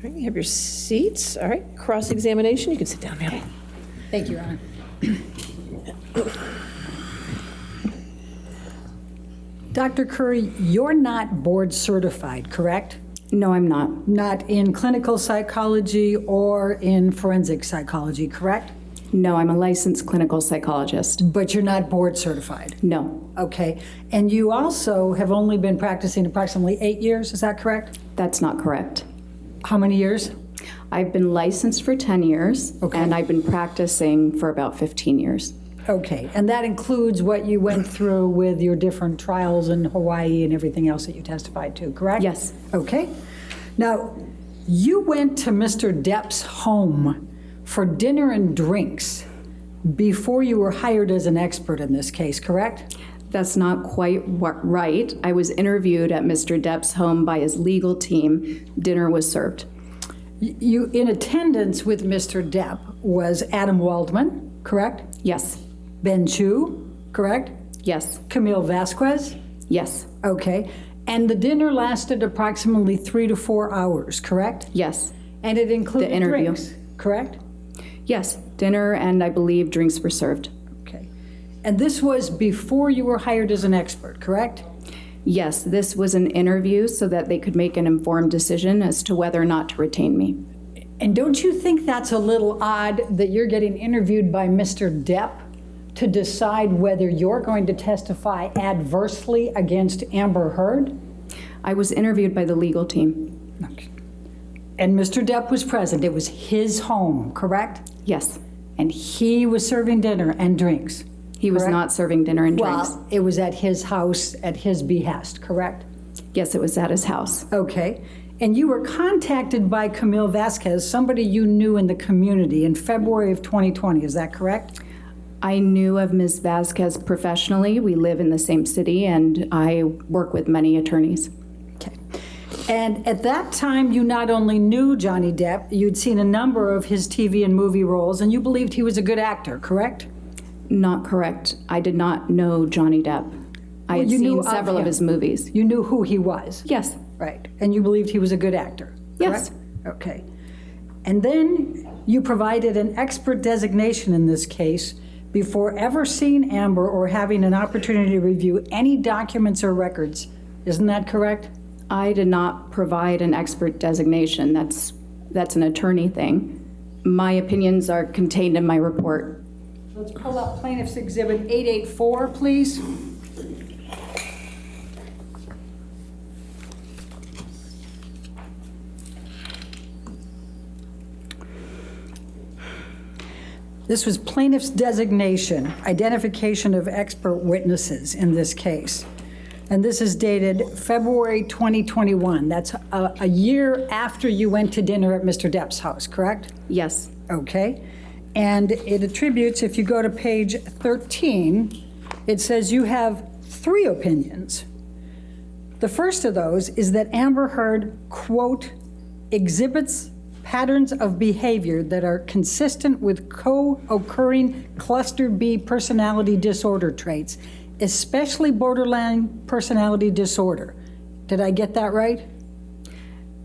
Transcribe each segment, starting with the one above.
right, you have your seats. All right, cross-examination. You can sit down, ma'am. Thank you, Your Honor. Dr. Curry, you're not board certified, correct? No, I'm not. Not in clinical psychology or in forensic psychology, correct? No, I'm a licensed clinical psychologist. But you're not board certified? No. Okay. And you also have only been practicing approximately 8 years, is that correct? That's not correct. How many years? I've been licensed for 10 years, Okay. and I've been practicing for about 15 years. Okay. And that includes what you went through with your different trials in Hawaii and everything else that you testified to, correct? Yes. Okay. Now, you went to Mr. Depp's home for dinner and drinks before you were hired as an expert in this case, correct? That's not quite right. I was interviewed at Mr. Depp's home by his legal team. Dinner was served. You, in attendance with Mr. Depp was Adam Waldman, correct? Yes. Ben Chu, correct? Yes. Camille Vasquez? Yes. Okay. And the dinner lasted approximately 3 to 4 hours, correct? Yes. And it included The interview. drinks, correct? Yes. Dinner and I believe drinks were served. Okay. And this was before you were hired as an expert, correct? Yes, this was an interview so that they could make an informed decision as to whether or not to retain me. And don't you think that's a little odd that you're getting interviewed by Mr. Depp to decide whether you're going to testify adversely against Amber Heard? I was interviewed by the legal team. Okay. And Mr. Depp was present. It was his home, correct? Yes. And he was serving dinner and drinks. He was correct? not serving dinner and drinks. Well, it was at his house at his behest, correct? Yes, it was at his house. Okay. And you were contacted by Camille Vasquez, somebody you knew in the community, in February of 2020. Is that correct? I knew of Ms. Vasquez professionally. We live in the same city, and I work with many attorneys. Okay. And at that time, you not only knew Johnny Depp, you'd seen a number of his TV and movie roles, and you believed he was a good actor, correct? Not correct. I did not know Johnny Depp. I had you knew seen of several of him. his movies. You knew who he was? Yes. Right. And you believed he was a good actor? Yes. Correct? Okay. And then you provided an expert designation in this case before ever seeing Amber or having an opportunity to review any documents or records. Isn't that correct? I did not provide an expert designation. That's an attorney thing. My opinions are contained in my report. Let's pull up Plaintiff's Exhibit 884, please. This was plaintiff's designation, identification of expert witnesses in this case. And this is dated February 2021. That's a year after you went to dinner at Mr. Depp's house, correct? Yes. Okay. And it attributes, if you go to page 13, it says you have 3 opinions. The first of those is that Amber Heard, quote, exhibits patterns of behavior that are consistent with co-occurring cluster B personality disorder traits, especially borderline personality disorder. Did I get that right?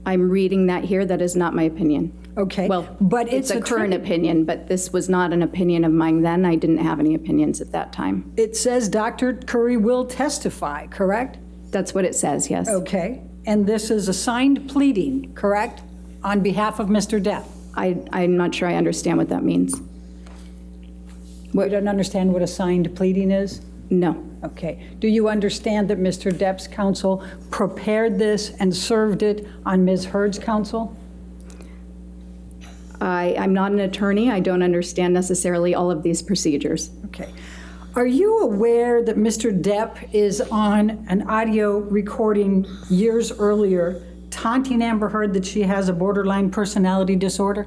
I'm reading that here. That is not my opinion. Okay. Well, but it's a current opinion, but this was not an opinion of mine then. I didn't have any opinions at that time. It says Dr. Curry will testify, correct? That's what it says, yes. Okay. And this is a signed pleading, correct? On behalf of Mr. Depp. I'm not sure I understand what that means. You don't understand what a signed pleading is? No. Okay. Do you understand that Mr. Depp's counsel prepared this and served it on Ms. Heard's counsel? I'm not an attorney. I don't understand necessarily all of these procedures. Okay. Are you aware that Mr. Depp is on an audio recording years earlier taunting Amber Heard that she has a borderline personality disorder?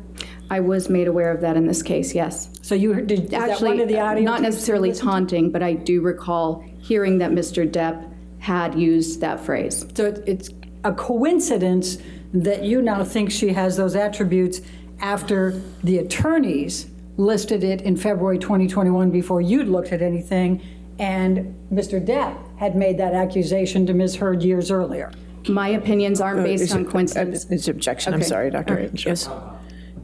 I was made aware of that in this case, yes. So you did, is that one of the audio not tapes you necessarily listened to? taunting, but I do recall hearing that Mr. Depp had used that phrase. So it's a coincidence that you now think she has those attributes after the attorneys listed it in February 2021 before you'd looked at anything, and Mr. Depp had made that accusation to Ms. Heard years earlier. My opinions aren't based on coincidence. It's objection, I'm Okay. sorry, Dr. All right. H. Yes.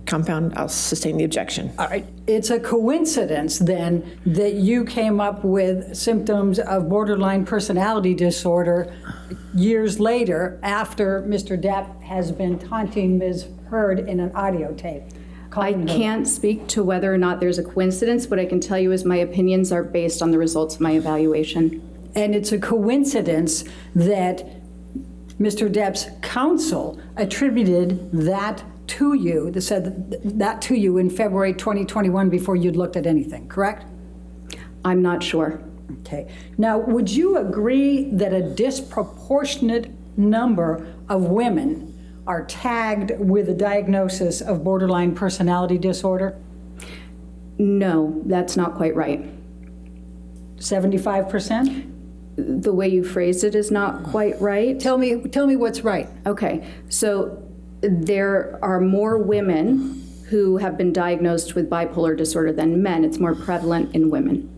Compound, I'll sustain the objection. All right, it's a coincidence then that you came up with symptoms of borderline personality disorder years later after Mr. Depp has been taunting Ms. Heard in an audio tape. I calling her- can't speak to whether or not there's a coincidence. What I can tell you is my opinions are based on the results of my evaluation. And it's a coincidence that Mr. Depp's counsel attributed that to you, that said that to you in February 2021 before you'd looked at anything, correct? I'm not sure. Okay. Now, would you agree that a disproportionate number of women are tagged with a diagnosis of borderline personality disorder? No, that's not quite right. 75%? The way you phrased it is not quite right. Tell me what's right. Okay, so there are more women who have been diagnosed with bipolar disorder than men. It's more prevalent in women.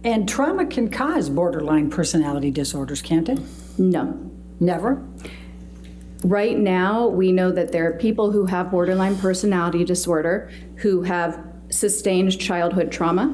And trauma can cause borderline personality disorders, can't it? No. Never? Right now, we know that there are people who have borderline personality disorder who have sustained childhood trauma.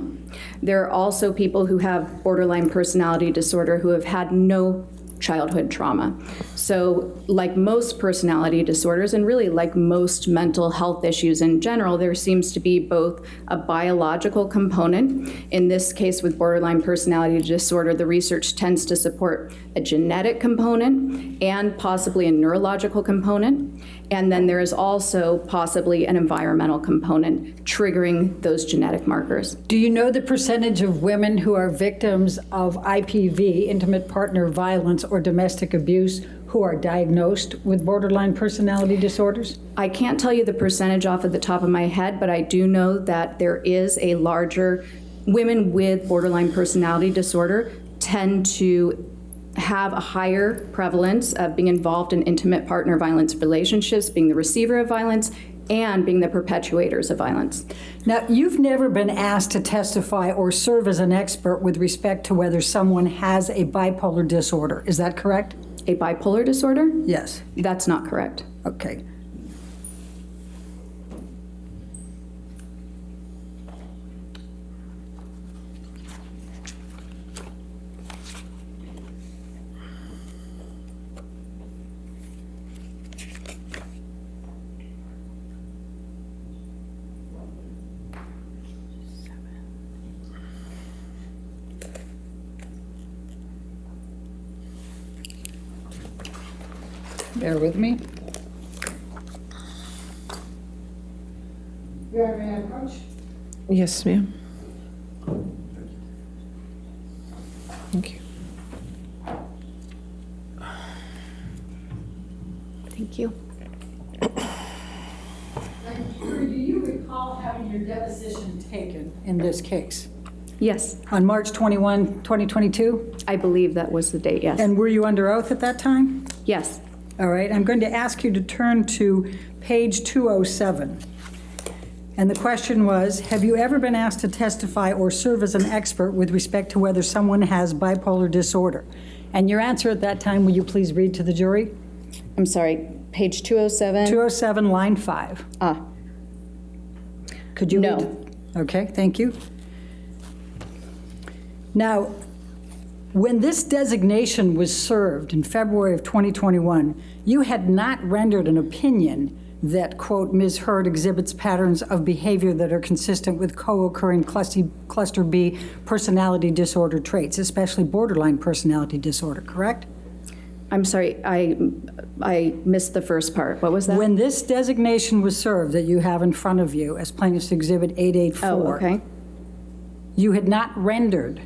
There are also people who have borderline personality disorder who have had no childhood trauma. So like most personality disorders, and really like most mental health issues in general, there seems to be both a biological component. In this case with borderline personality disorder, the research tends to support a genetic component and possibly a neurological component. And then there is also possibly an environmental component triggering those genetic markers. Do you know the percentage of women who are victims of IPV, intimate partner violence, or domestic abuse who are diagnosed with borderline personality disorders? I can't tell you the percentage off at the top of my head, but I do know that there is a larger, women with borderline personality disorder tend to have a higher prevalence of being involved in intimate partner violence relationships, being the receiver of violence, and being the perpetuators of violence. Now, you've never been asked to testify or serve as an expert with respect to whether someone has a bipolar disorder. Is that correct? A bipolar disorder? Yes. That's not correct. Okay. Bear with me. You have any approach? Yes, ma'am. Thank you. Thank you. Do you recall having your deposition taken in this case? Yes, On March 21, 2022? I believe that was the date, yes. And were you under oath at that time? Yes. All right, I'm going to ask you to turn to page 207. And the question was, have you ever been asked to testify or serve as an expert with respect to whether someone has bipolar disorder? And your answer at that time, will you please read to the jury? I'm sorry, page 207? 207, line 5. Could you No. read? Okay, thank you. Now, when this designation was served in February of 2021, you had not rendered an opinion that, quote, Ms. Heard exhibits patterns of behavior that are consistent with co-occurring cluster B personality disorder traits, especially borderline personality disorder, correct? I'm sorry, I missed the first part. What was that? When this designation was served that you have in front of you as Plaintiff's Exhibit 884, Oh, okay. you had not rendered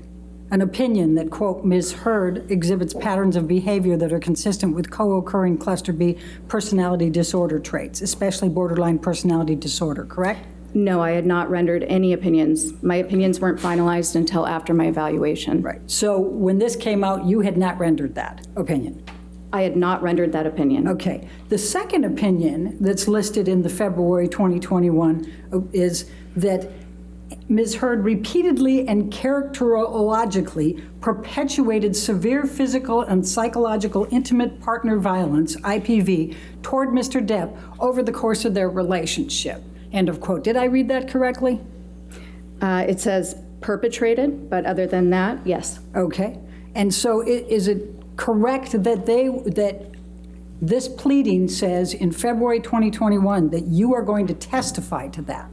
an opinion that, quote, Ms. Heard exhibits patterns of behavior that are consistent with co-occurring cluster B personality disorder traits, especially borderline personality disorder, correct? No, I had not rendered any opinions. My opinions weren't finalized until after my evaluation. Right. So when this came out, you had not rendered that opinion? I had not rendered that opinion. Okay. The second opinion that's listed in the February 2021 is that Ms. Heard repeatedly and characterologically perpetuated severe physical and psychological intimate partner violence, IPV, toward Mr. Depp over the course of their relationship. End of quote. Did I read that correctly? It says perpetrated, but other than that, yes. Okay. And so is it correct that that this pleading says in February 2021 that you are going to testify to that?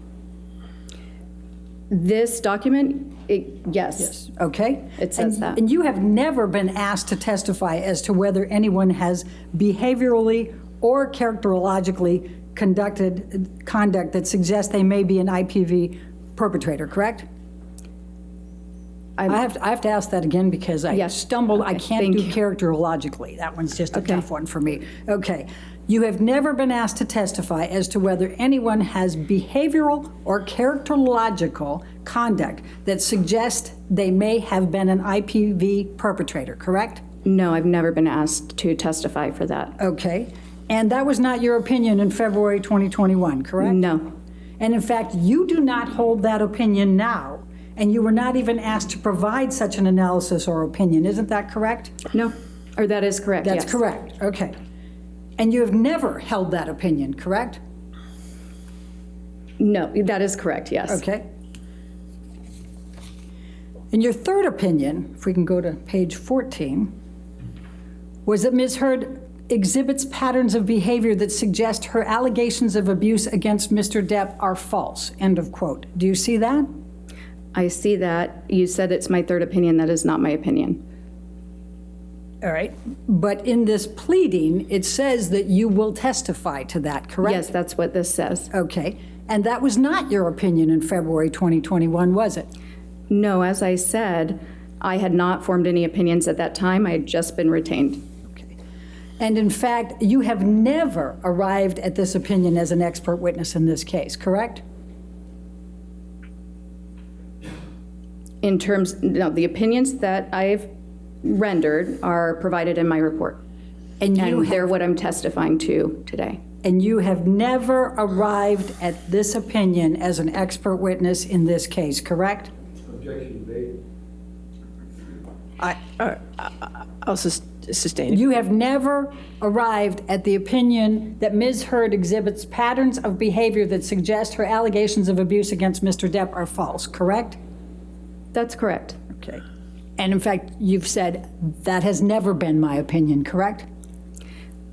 This document, yes. Okay? It says that. And you have never been asked to testify as to whether anyone has behaviorally or characterologically conducted conduct that suggests they may be an IPV perpetrator, correct? I have to ask that again because I stumbled. Okay, I can't thank do you. characterologically. That one's just a Okay. tough one for me. Okay. You have never been asked to testify as to whether anyone has behavioral or characterological conduct that suggests they may have been an IPV perpetrator, correct? No, I've never been asked to testify for that. Okay. And that was not your opinion in February 2021, correct? No. And in fact, you do not hold that opinion now, and you were not even asked to provide such an analysis or opinion. Isn't that correct? No. Or that is correct, That's yes. correct. Okay. And you have never held that opinion, correct? No, that is correct, yes. Okay. And your third opinion, if we can go to page 14, was that Ms. Heard exhibits patterns of behavior that suggest her allegations of abuse against Mr. Depp are false, end of quote. Do you see that? I see that. You said it's my third opinion. That is not my opinion. All right. But in this pleading, it says that you will testify to that, correct? Yes, that's what this says. Okay. And that was not your opinion in February 2021, was it? No, as I said, I had not formed any opinions at that time. I had just been retained. Okay. And in fact, you have never arrived at this opinion as an expert witness in this case, correct? In terms, no, the opinions that I've rendered are provided in my report. And They're what I'm testifying to today. And you have never arrived at this opinion as an expert witness in this case, correct? Objection made. I'll sustain it. You have never arrived at the opinion that Ms. Heard exhibits patterns of behavior that suggest her allegations of abuse against Mr. Depp are false, correct? That's correct. Okay. And in fact, you've said that has never been my opinion, correct?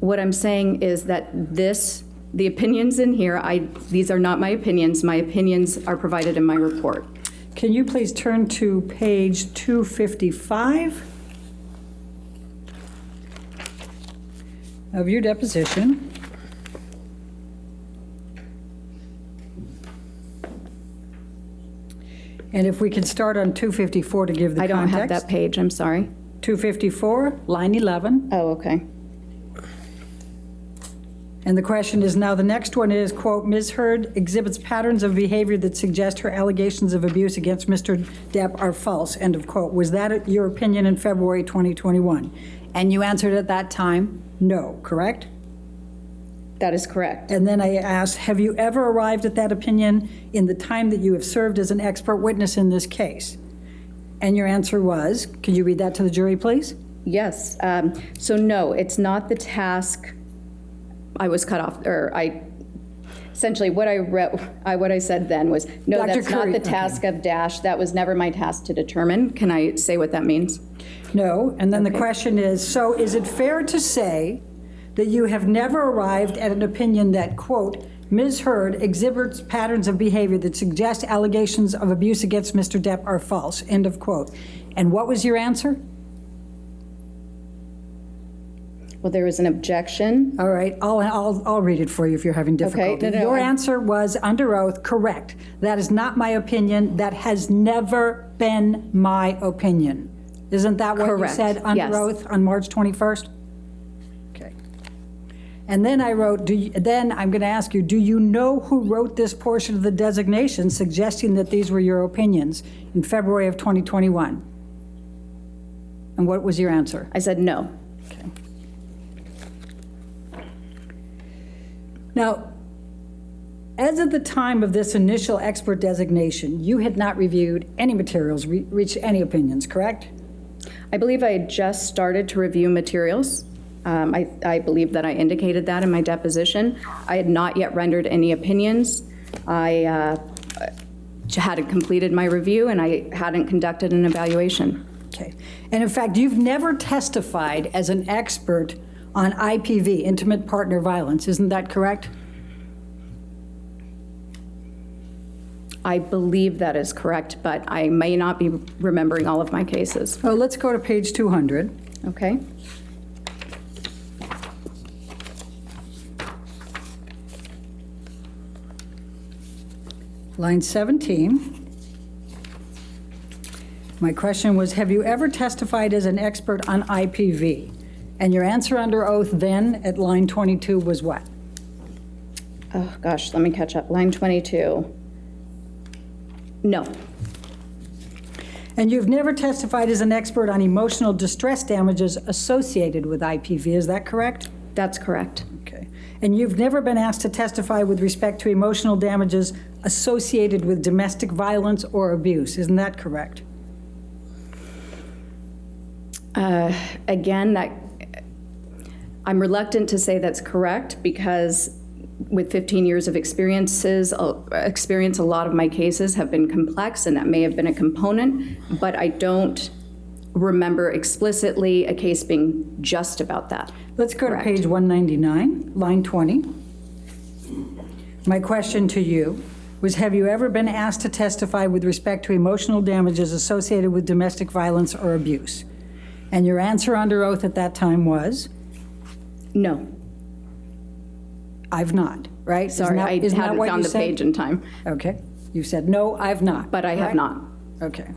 What I'm saying is that the opinions in here, these are not my opinions. My opinions are provided in my report. Can you please turn to page 255 of your deposition? And if we could start on 254 to give the I don't context. have that page, I'm sorry. 254, line 11. Oh, okay. And the question is now, the next one is, quote, Ms. Heard exhibits patterns of behavior that suggest her allegations of abuse against Mr. Depp are false, end of quote. Was that your opinion in February 2021? And you answered at that time, no, correct? That is correct. And then I asked, have you ever arrived at that opinion in the time that you have served as an expert witness in this case? And your answer was, could you read that to the jury, please? Yes. So no, it's not the task. I was cut off, essentially what I said then was, no, Dr. that's Curry, not the task of Dash. That was never my task to determine. Can I say what that means? No. And then the Okay. question is, so is it fair to say that you have never arrived at an opinion that, quote, Ms. Heard exhibits patterns of behavior that suggest allegations of abuse against Mr. Depp are false, end of quote. And what was your answer? Well, there was an objection. All right, I'll read it for you if you're having difficulty. no, Your I- answer was, under oath, correct. That is not my opinion. That has never been my opinion. Isn't that what you Correct, said under yes. oath on March 21st? Okay. And then I wrote, then I'm going to ask you, do you know who wrote this portion of the designation suggesting that these were your opinions in February of 2021? And what was your answer? I said no. Now, As of the time of this initial expert designation, you had not reviewed any materials, reached any opinions, correct? I believe I had just started to review materials. I believe that I indicated that in my deposition. I had not yet rendered any opinions. I hadn't completed my review, and I hadn't conducted an evaluation. Okay. And in fact, you've never testified as an expert on IPV, intimate partner violence, isn't that correct? I believe that is correct, but I may not be remembering all of my cases. Oh, let's go to page 200. Okay? Line 17. My question was, have you ever testified as an expert on IPV? And your answer under oath then at line 22 was what? Oh, gosh, let me catch up. Line 22. No. And you've never testified as an expert on emotional distress damages associated with IPV, is that correct? That's correct. Okay. And you've never been asked to testify with respect to emotional damages associated with domestic violence or abuse, isn't that correct? Again, I'm reluctant to say that's correct because with 15 years of experience, a lot of my cases have been complex, and that may have been a component, but I don't remember explicitly a case being just about that. Let's go Correct. to page 199, line 20. My question to you was, have you ever been asked to testify with respect to emotional damages associated with domestic violence or abuse? And your answer under oath at that time was? No. I've not, right? Sorry, I hadn't found the page in time. Okay. You said, no, I've not. But I have right? not. Okay.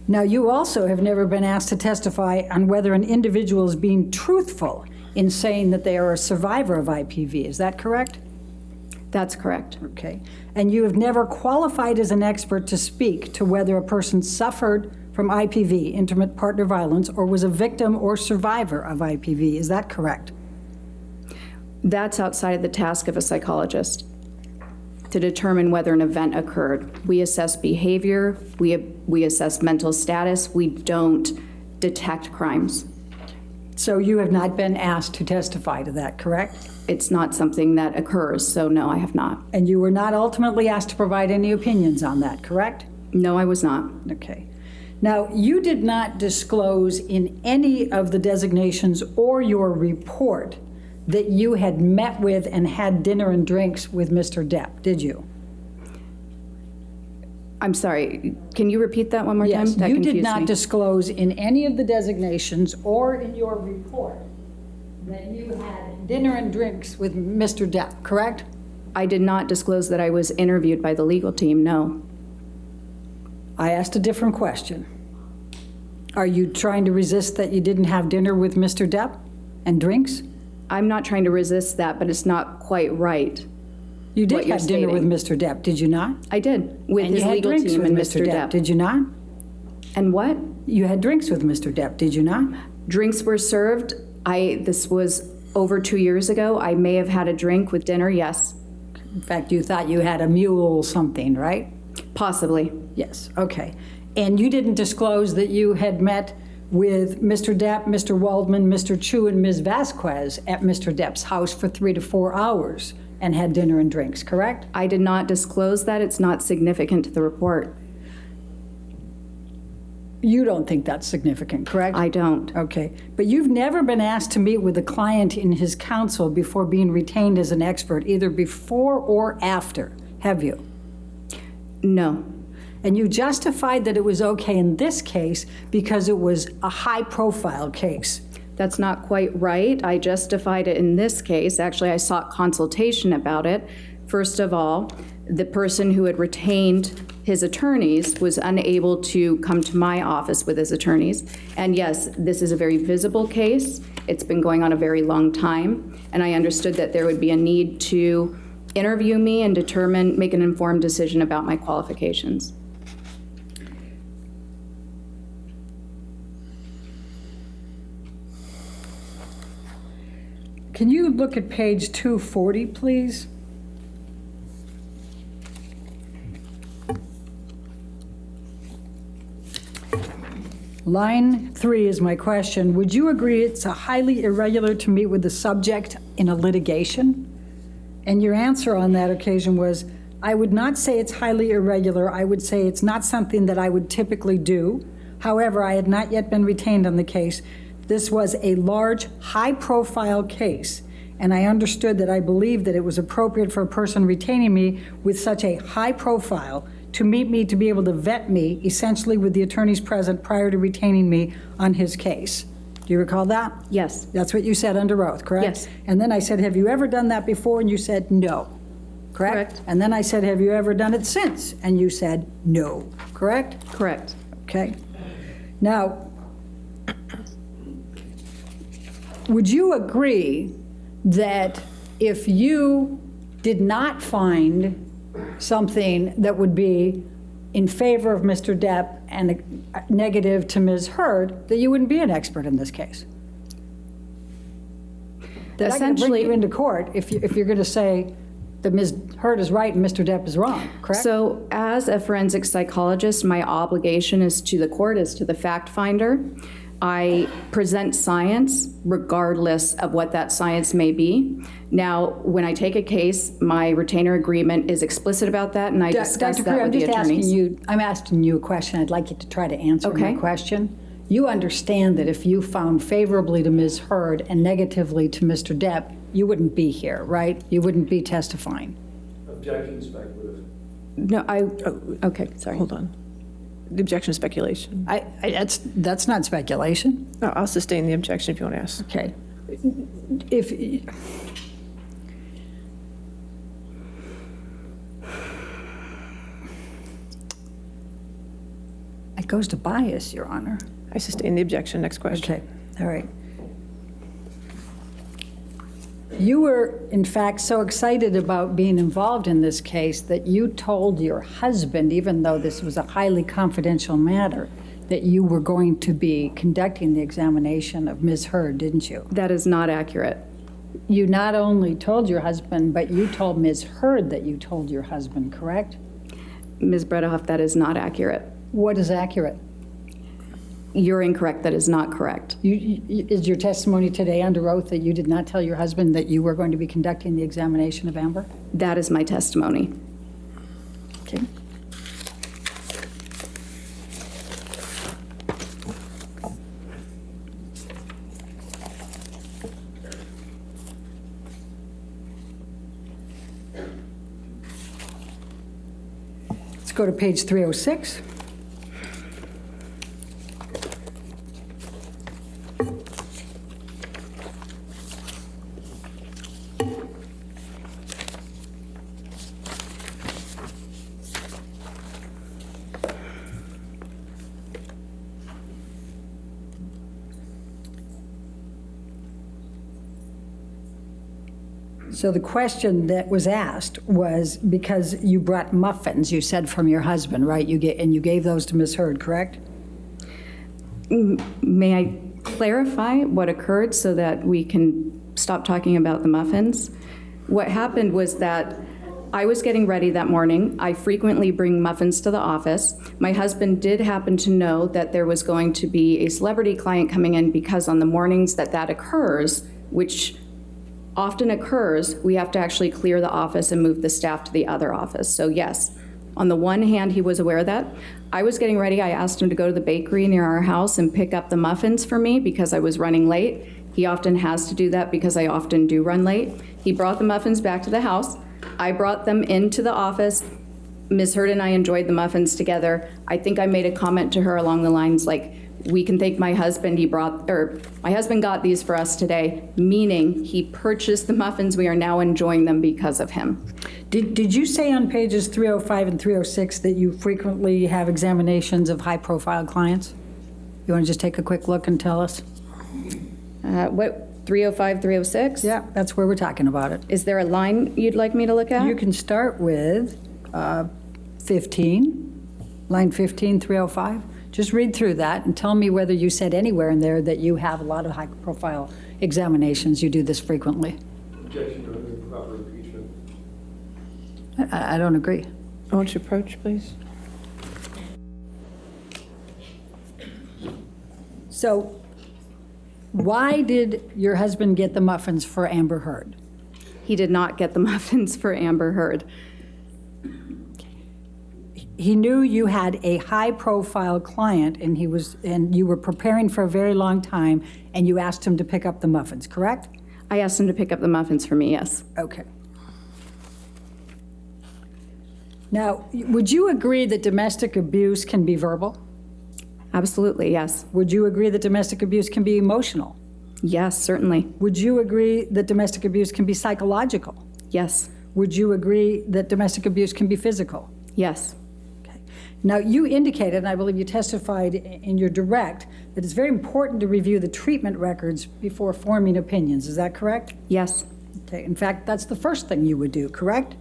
Now, you also have never been asked to testify on whether an individual is being truthful in saying that they are a survivor of IPV. Is that correct? That's correct. Okay. And you have never qualified as an expert to speak to whether a person suffered from IPV, intimate partner violence, or was a victim or survivor of IPV. Is that correct? That's outside the task of a psychologist to determine whether an event occurred. We assess behavior, we assess mental status, we don't detect crimes. So you have not been asked to testify to that, correct? It's not something that occurs, so no, I have not. And you were not ultimately asked to provide any opinions on that, correct? No, I was not. Okay. Now, you did not disclose in any of the designations or your report that you had met with and had dinner and drinks with Mr. Depp, did you? I'm sorry, can you repeat that one more time? Yes, That you did confused not me. disclose in any of the designations or in your report that you had dinner and drinks with Mr. Depp, correct? I did not disclose that I was interviewed by the legal team, no. I asked a different question. Are you trying to resist that you didn't have dinner with Mr. Depp and drinks? I'm not trying to resist that, but it's not quite right. You did What you're have dinner with stating. Mr. Depp, did you not? I did, with And his you had legal drinks team with and Mr. Mr. Depp, Depp. did you not? And what? You had drinks with Mr. Depp, did you not? Drinks were served. This was over 2 years ago. I may have had a drink with dinner, yes. In fact, you thought you had a mule something, right? Possibly. Yes, okay. And you didn't disclose that you had met with Mr. Depp, Mr. Waldman, Mr. Chu, and Ms. Vasquez at Mr. Depp's house for 3 to 4 hours and had dinner and drinks, correct? I did not disclose that. It's not significant to the report. You don't think that's significant, correct? I don't. Okay. But you've never been asked to meet with a client in his counsel before being retained as an expert, either before or after, have you? No. And you justified that it was okay in this case because it was a high-profile case. That's not quite right. I justified it in this case. Actually, I sought consultation about it. First of all, the person who had retained his attorneys was unable to come to my office with his attorneys. And yes, this is a very visible case. It's been going on a very long time. And I understood that there would be a need to interview me and make an informed decision about my qualifications. Can you look at page 240, please? Line 3 is my question. Would you agree it's highly irregular to meet with the subject in a litigation? And your answer on that occasion was, I would not say it's highly irregular. I would say it's not something that I would typically do. However, I had not yet been retained on the case. This was a large, high-profile case, and I understood that I believed that it was appropriate for a person retaining me with such a high profile to meet me, to be able to vet me, essentially with the attorneys present prior to retaining me on his case. Do you recall that? Yes. That's what you said under oath, correct? Yes. And then I said, have you ever done that before? And you said, no. Correct? Correct. And then I said, have you ever done it since? And you said, no. Correct? Correct. Okay. Now, would you agree that if you did not find something that would be in favor of Mr. Depp and negative to Ms. Heard, that you wouldn't be an expert in this case? That I can bring you into court if you're going to say that Ms. Heard is right and Mr. Depp is wrong, correct? So as a forensic psychologist, my obligation is to the court, is to the fact finder. I present science regardless of what that science may be. Now, when I take a case, my retainer agreement is explicit about that, and I discuss Dr. that Curry, with the attorneys. I'm asking you a question. I'd like you to try to answer my Okay. question. You understand that if you found favorably to Ms. Heard and negatively to Mr. Depp, you wouldn't be here, right? You wouldn't be testifying. Objection speculative. No, okay, sorry. Hold on. The objection is speculation. That's not speculation. No, I'll sustain the objection if you want to ask. Okay. If, it goes to bias, Your Honor. I sustain the objection. Next question. Okay, all right. You were, in fact, so excited about being involved in this case that you told your husband, even though this was a highly confidential matter, that you were going to be conducting the examination of Ms. Heard, didn't you? That is not accurate. You not only told your husband, but you told Ms. Heard that you told your husband, correct? Ms. Bredehoft, that is not accurate. What is accurate? You're incorrect. That is not correct. Is your testimony today under oath that you did not tell your husband that you were going to be conducting the examination of Amber? That is my testimony. Okay. Let's go to page 306. So the question that was asked was because you brought muffins, you said, from your husband, right? You gave those to Ms. Heard, correct? May I clarify what occurred so that we can stop talking about the muffins? What happened was that I was getting ready that morning. I frequently bring muffins to the office. My husband did happen to know that there was going to be a celebrity client coming in because on the mornings that occurs, which often occurs, we have to actually clear the office and move the staff to the other office. So yes, on the one hand, he was aware of that. I was getting ready. I asked him to go to the bakery near our house and pick up the muffins for me because I was running late. He often has to do that because I often do run late. He brought the muffins back to the house. I brought them into the office. Ms. Heard and I enjoyed the muffins together. I think I made a comment to her along the lines like, we can thank my husband, my husband got these for us today, meaning he purchased the muffins. We are now enjoying them because of him. Did you say on pages 305 and 306 that you frequently have examinations of high-profile clients? You want to just take a quick look and tell us? What, 305, 306? Yeah, that's where we're talking about it. Is there a line you'd like me to look at? You can start with 15, line 15, 305. Just read through that and tell me whether you said anywhere in there that you have a lot of high-profile examinations, you do this frequently. Objection to improper impeachment. I don't agree. I want you to approach, please. So why did your husband get the muffins for Amber Heard? He did not get the muffins for Amber Heard. He knew you had a high-profile client, and you were preparing for a very long time, and you asked him to pick up the muffins, correct? I asked him to pick up the muffins for me, yes. Okay. Now, would you agree that domestic abuse can be verbal? Absolutely, yes. Would you agree that domestic abuse can be emotional? Yes, certainly. Would you agree that domestic abuse can be psychological? Yes. Would you agree that domestic abuse can be physical? Yes. Okay. Now, you indicated, and I believe you testified in your direct, that it's very important to review the treatment records before forming opinions. Is that correct? Yes. Okay. In fact, that's the first thing you would do, correct?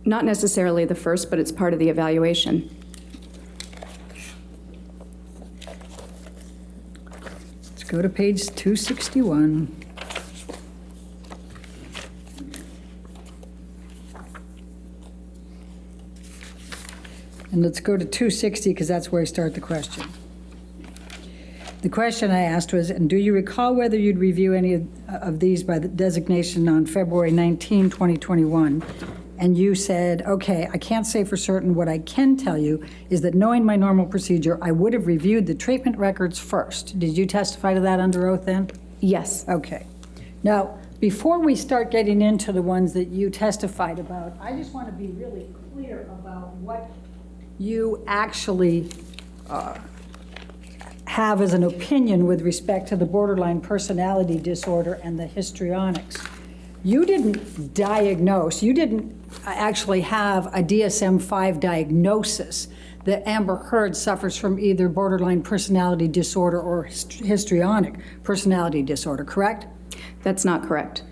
Not necessarily the first, but it's part of the evaluation. Let's go to page 261. And let's go to 260, because that's where I start the question. The question I asked was, and do you recall whether you'd review any of these by the designation on February 19, 2021? And you said, okay, I can't say for certain. What I can tell you is that knowing my normal procedure, I would have reviewed the treatment records first. Did you testify to that under oath then? Yes. Okay. Now, before we start getting into the ones that you testified about, I just want to be really clear about what you actually have as an opinion with respect to the borderline personality disorder and the histrionics. You didn't diagnose, you didn't actually have a DSM-5 diagnosis that Amber Heard suffers from either borderline personality disorder or histrionic personality disorder, correct? That's not correct.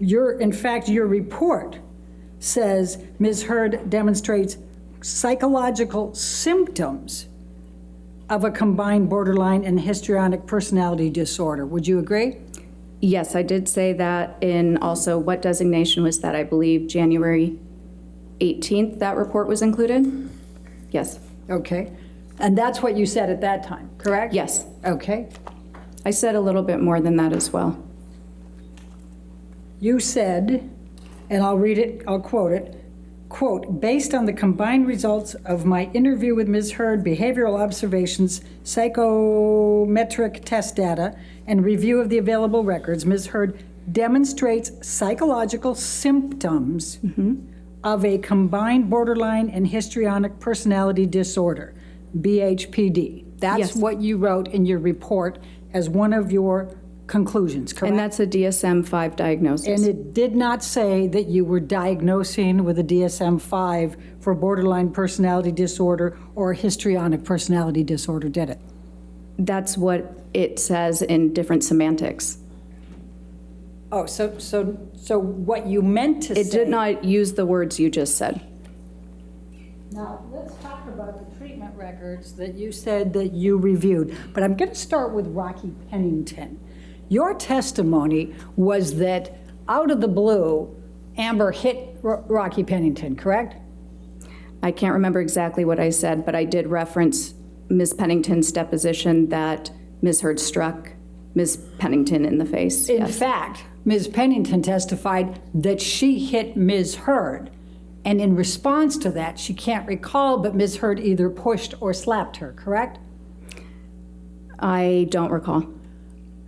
In fact, your report says Ms. Heard demonstrates psychological symptoms of a combined borderline and histrionic personality disorder. Would you agree? Yes, I did say that in also what designation was that? I believe January 18th that report was included? Yes. Okay. And that's what you said at that time, correct? Yes. Okay. I said a little bit more than that as well. You said, and I'll read it, I'll quote it, quote, based on the combined results of my interview with Ms. Heard, behavioral observations, psychometric test data, and review of the available records, Ms. Heard demonstrates psychological symptoms of a combined borderline and histrionic personality disorder, BHPD. That's Yes. what you wrote in your report as one of your conclusions, correct? And that's a DSM-5 diagnosis. And it did not say that you were diagnosing with a DSM-5 for borderline personality disorder or histrionic personality disorder, did it? That's what it says in different semantics. Oh, so what you meant to say... It did not use the words you just said. Now, let's talk about the treatment records that you said that you reviewed. But I'm going to start with Rocky Pennington. Your testimony was that out of the blue, Amber hit Rocky Pennington, correct? I can't remember exactly what I said, but I did reference Ms. Pennington's deposition that Ms. Heard struck Ms. Pennington in the face. In Yes. fact, Ms. Pennington testified that she hit Ms. Heard. And in response to that, she can't recall, but Ms. Heard either pushed or slapped her, correct? I don't recall.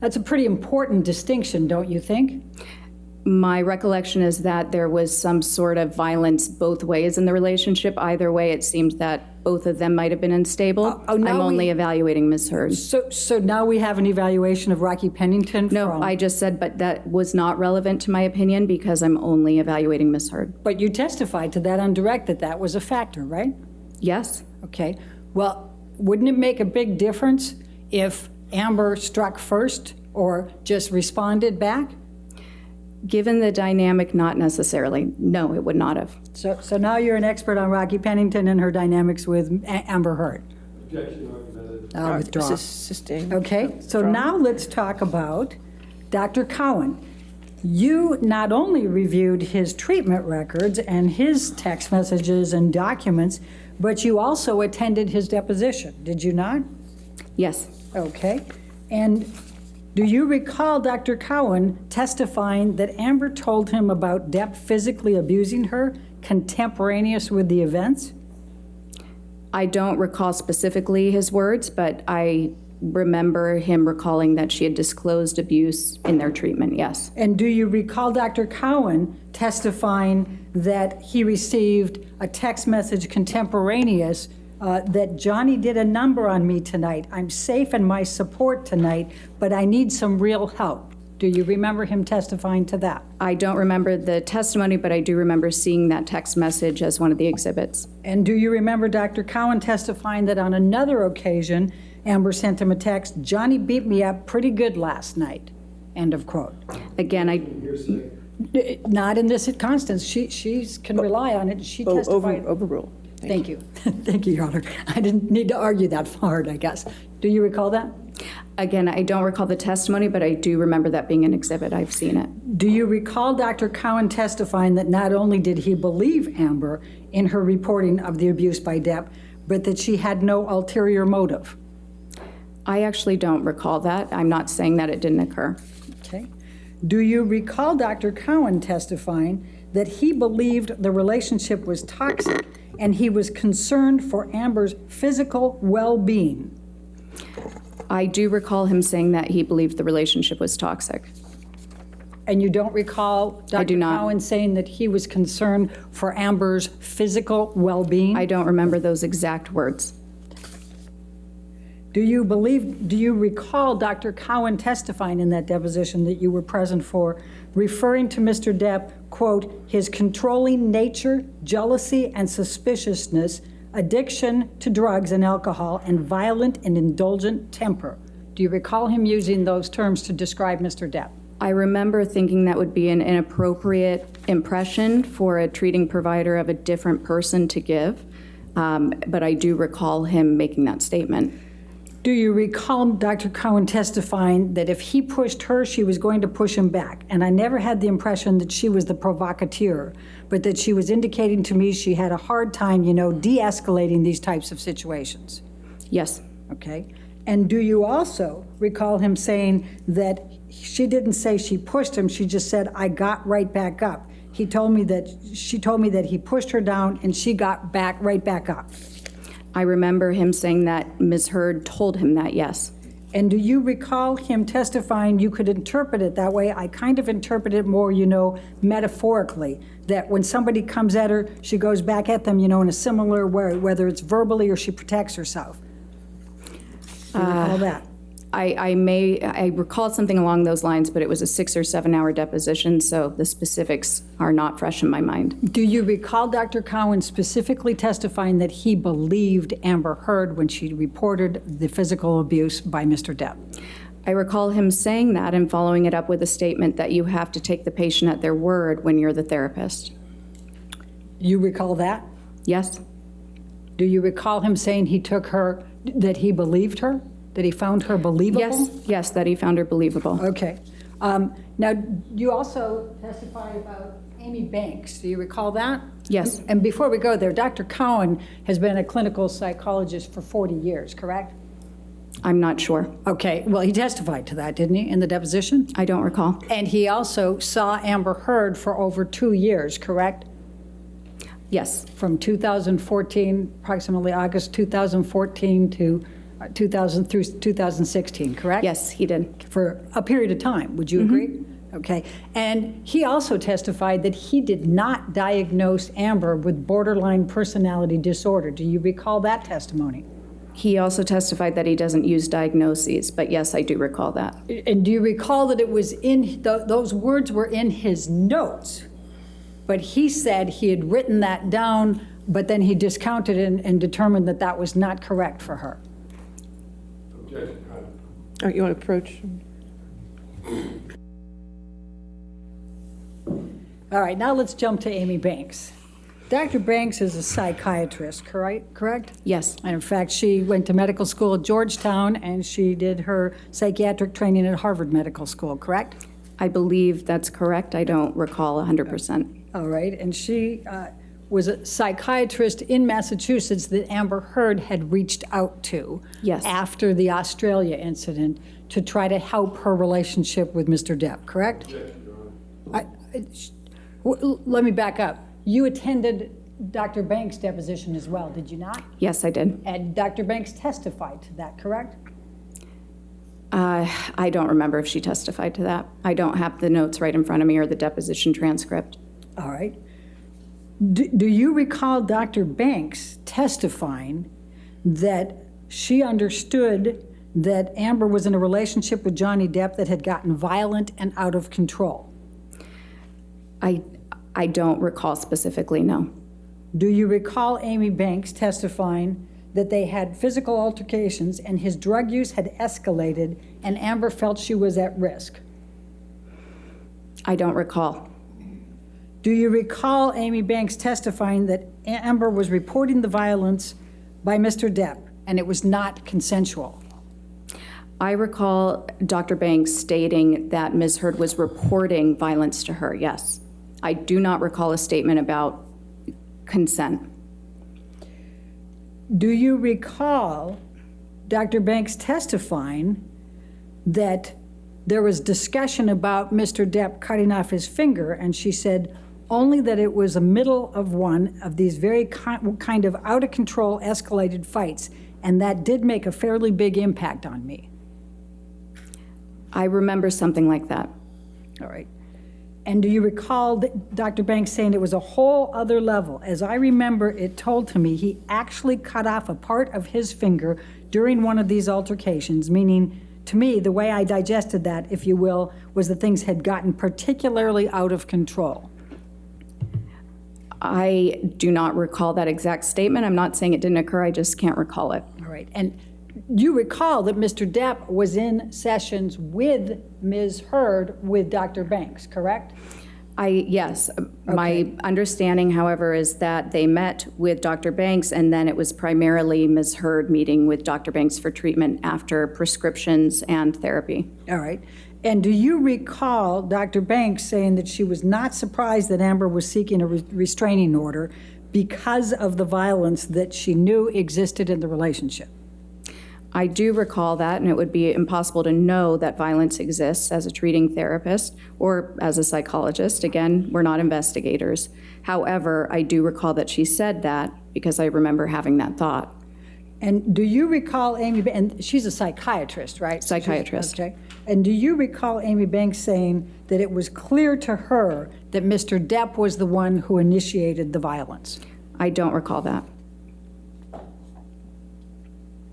That's a pretty important distinction, don't you think? My recollection is that there was some sort of violence both ways in the relationship. Either way, it seemed that both of them might have been unstable. I'm only evaluating Ms. Heard. So now we have an evaluation of Rocky Pennington No, from... I just said, but that was not relevant to my opinion because I'm only evaluating Ms. Heard. But you testified to that on direct that that was a factor, right? Yes. Okay. Well, wouldn't it make a big difference if Amber struck first or just responded back? Given the dynamic, not necessarily. No, it would not have. So now you're an expert on Rocky Pennington and her dynamics with Amber Heard. Objection argumented. I'll withdraw. This is sustained. Okay, so Withdraw. now let's talk about Dr. Cowan, you not only reviewed his treatment records and his text messages and documents, but you also attended his deposition, did you not? Yes. Okay. And do you recall Dr. Cowan testifying that Amber told him about Depp physically abusing her contemporaneous with the events? I don't recall specifically his words, but I remember him recalling that she had disclosed abuse in their treatment, yes. And do you recall Dr. Cowan testifying that he received a text message contemporaneous that Johnny did a number on me tonight. I'm safe in my support tonight, but I need some real help. Do you remember him testifying to that? I don't remember the testimony, but I do remember seeing that text message as one of the exhibits. And do you remember Dr. Cowan testifying that on another occasion, Amber sent him a text, "Johnny beat me up pretty good last night," end of quote. Again, Not in this Constance. She can rely on it. She testified. Overrule. Thank you. Thank you, Your Honor. I didn't need to argue that hard, I guess. Do you recall that? Again, I don't recall the testimony, but I do remember that being an exhibit. I've seen it. Do you recall Dr. Cowan testifying that not only did he believe Amber in her reporting of the abuse by Depp, but that she had no ulterior motive? I actually don't recall that. I'm not saying that it didn't occur. Okay. Do you recall Dr. Cowan testifying that he believed the relationship was toxic and he was concerned for Amber's physical well-being? I do recall him saying that he believed the relationship was toxic. And you don't recall I do Dr. not. Cowan saying that he was concerned for Amber's physical well-being? I don't remember those exact words. Do you recall Dr. Cowan testifying in that deposition that you were present for, referring to Mr. Depp, quote, his controlling nature, jealousy and suspiciousness, addiction to drugs and alcohol, and violent and indulgent temper? Do you recall him using those terms to describe Mr. Depp? I remember thinking that would be an inappropriate impression for a treating provider of a different person to give, but I do recall him making that statement. Do you recall Dr. Cowan testifying that if he pushed her, she was going to push him back? And I never had the impression that she was the provocateur, but that she was indicating to me she had a hard time, de-escalating these types of situations. Yes. Okay? And do you also recall him saying that she didn't say she pushed him, she just said, I got right back up? She told me that he pushed her down and she got right back up. I remember him saying that Ms. Heard told him that, yes. And do you recall him testifying, you could interpret it that way? I kind of interpret it more, metaphorically, that when somebody comes at her, she goes back at them, in a similar way, whether it's verbally or she protects herself. Do you recall that? I recall something along those lines, but it was a 6 or 7 hour deposition, so the specifics are not fresh in my mind. Do you recall Dr. Cowan specifically testifying that he believed Amber Heard when she reported the physical abuse by Mr. Depp? I recall him saying that and following it up with a statement that you have to take the patient at their word when you're the therapist. You recall that? Yes. Do you recall him saying that he believed her? That he found her believable? Yes, that he found her believable. Okay. Now, you also testified about Amy Banks. Do you recall that? Yes. And before we go there, Dr. Cowan has been a clinical psychologist for 40 years, correct? I'm not sure. Okay. Well, he testified to that, didn't he, in the deposition? I don't recall. And he also saw Amber Heard for over 2 years, correct? Yes. From 2014, approximately August 2014 to 2000 through 2016, correct? Yes, he did. For a period of time, would you agree? Okay. And he also testified that he did not diagnose Amber with borderline personality disorder. Do you recall that testimony? He also testified that he doesn't use diagnoses, but yes, I do recall that. And do you recall that it was those words were in his notes, but he said he had written that down, but then he discounted it and determined that that was not correct for her? Objection. All right, you want to approach? All right, now let's jump to Amy Banks. Dr. Banks is a psychiatrist, correct? Yes, And in fact, she went to medical school at Georgetown, and she did her psychiatric training at Harvard Medical School, correct? I believe that's correct. I don't recall 100%. All right, and she was a psychiatrist in Massachusetts that Amber Heard had reached out to Yes. after the Australia incident to try to help her relationship with Mr. Depp, correct? Let me back up. You attended Dr. Banks' deposition as well, did you not? Yes, I did. And Dr. Banks testified to that, correct? I don't remember if she testified to that. I don't have the notes right in front of me or the deposition transcript. All right. Do you recall Dr. Banks testifying that she understood that Amber was in a relationship with Johnny Depp that had gotten violent and out of control? I don't recall specifically, no. Do you recall Amy Banks testifying that they had physical altercations and his drug use had escalated and Amber felt she was at risk? I don't recall. Do you recall Amy Banks testifying that Amber was reporting the violence by Mr. Depp and it was not consensual? I recall Dr. Banks stating that Ms. Heard was reporting violence to her, yes. I do not recall a statement about consent. Do you recall Dr. Banks testifying that there was discussion about Mr. Depp cutting off his finger, and she said only that it was a middle of one of these very kind of out-of-control escalated fights, and that did make a fairly big impact on me? I remember something like that. All right. And do you recall Dr. Banks saying it was a whole other level? As I remember it told to me, he actually cut off a part of his finger during one of these altercations, meaning, to me, the way I digested that, if you will, was that things had gotten particularly out of control. I do not recall that exact statement. I'm not saying it didn't occur, I just can't recall it. All right. And you recall that Mr. Depp was in sessions with Ms. Heard with Dr. Banks, correct? Yes. My understanding, however, is that they met with Dr. Banks, and then it was primarily Ms. Heard meeting with Dr. Banks for treatment after prescriptions and therapy. All right. And do you recall Dr. Banks saying that she was not surprised that Amber was seeking a restraining order because of the violence that she knew existed in the relationship? I do recall that, and it would be impossible to know that violence exists as a treating therapist or as a psychologist. Again, we're not investigators. However, I do recall that she said that because I remember having that thought. And do you recall Amy, and she's a psychiatrist, right? Psychiatrist. Okay. And do you recall Amy Banks saying that it was clear to her that Mr. Depp was the one who initiated the violence? I don't recall that.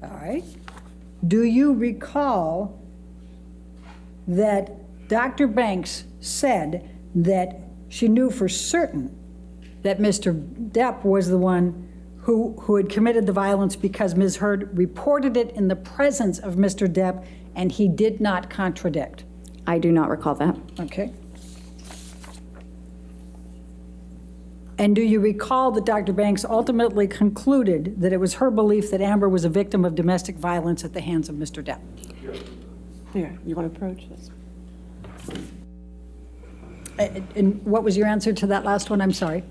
All right. Do you recall that Dr. Banks said that she knew for certain that Mr. Depp was the one who had committed the violence because Ms. Heard reported it in the presence of Mr. Depp and he did not contradict? I do not recall that. Okay. And do you recall that Dr. Banks ultimately concluded that it was her belief that Amber was a victim of domestic violence at the hands of Mr. Depp? Here, you want to approach this? And what was your answer to that last one? I'm sorry.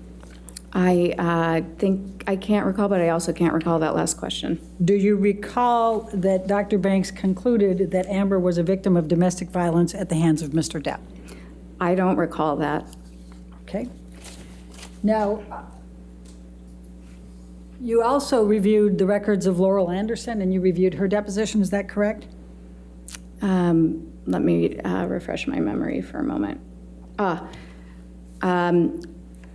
I think I can't recall, but I also can't recall that last question. Do you recall that Dr. Banks concluded that Amber was a victim of domestic violence at the hands of Mr. Depp? I don't recall that. Okay. Now, you also reviewed the records of Laurel Anderson and you reviewed her deposition, is that correct? Let me refresh my memory for a moment.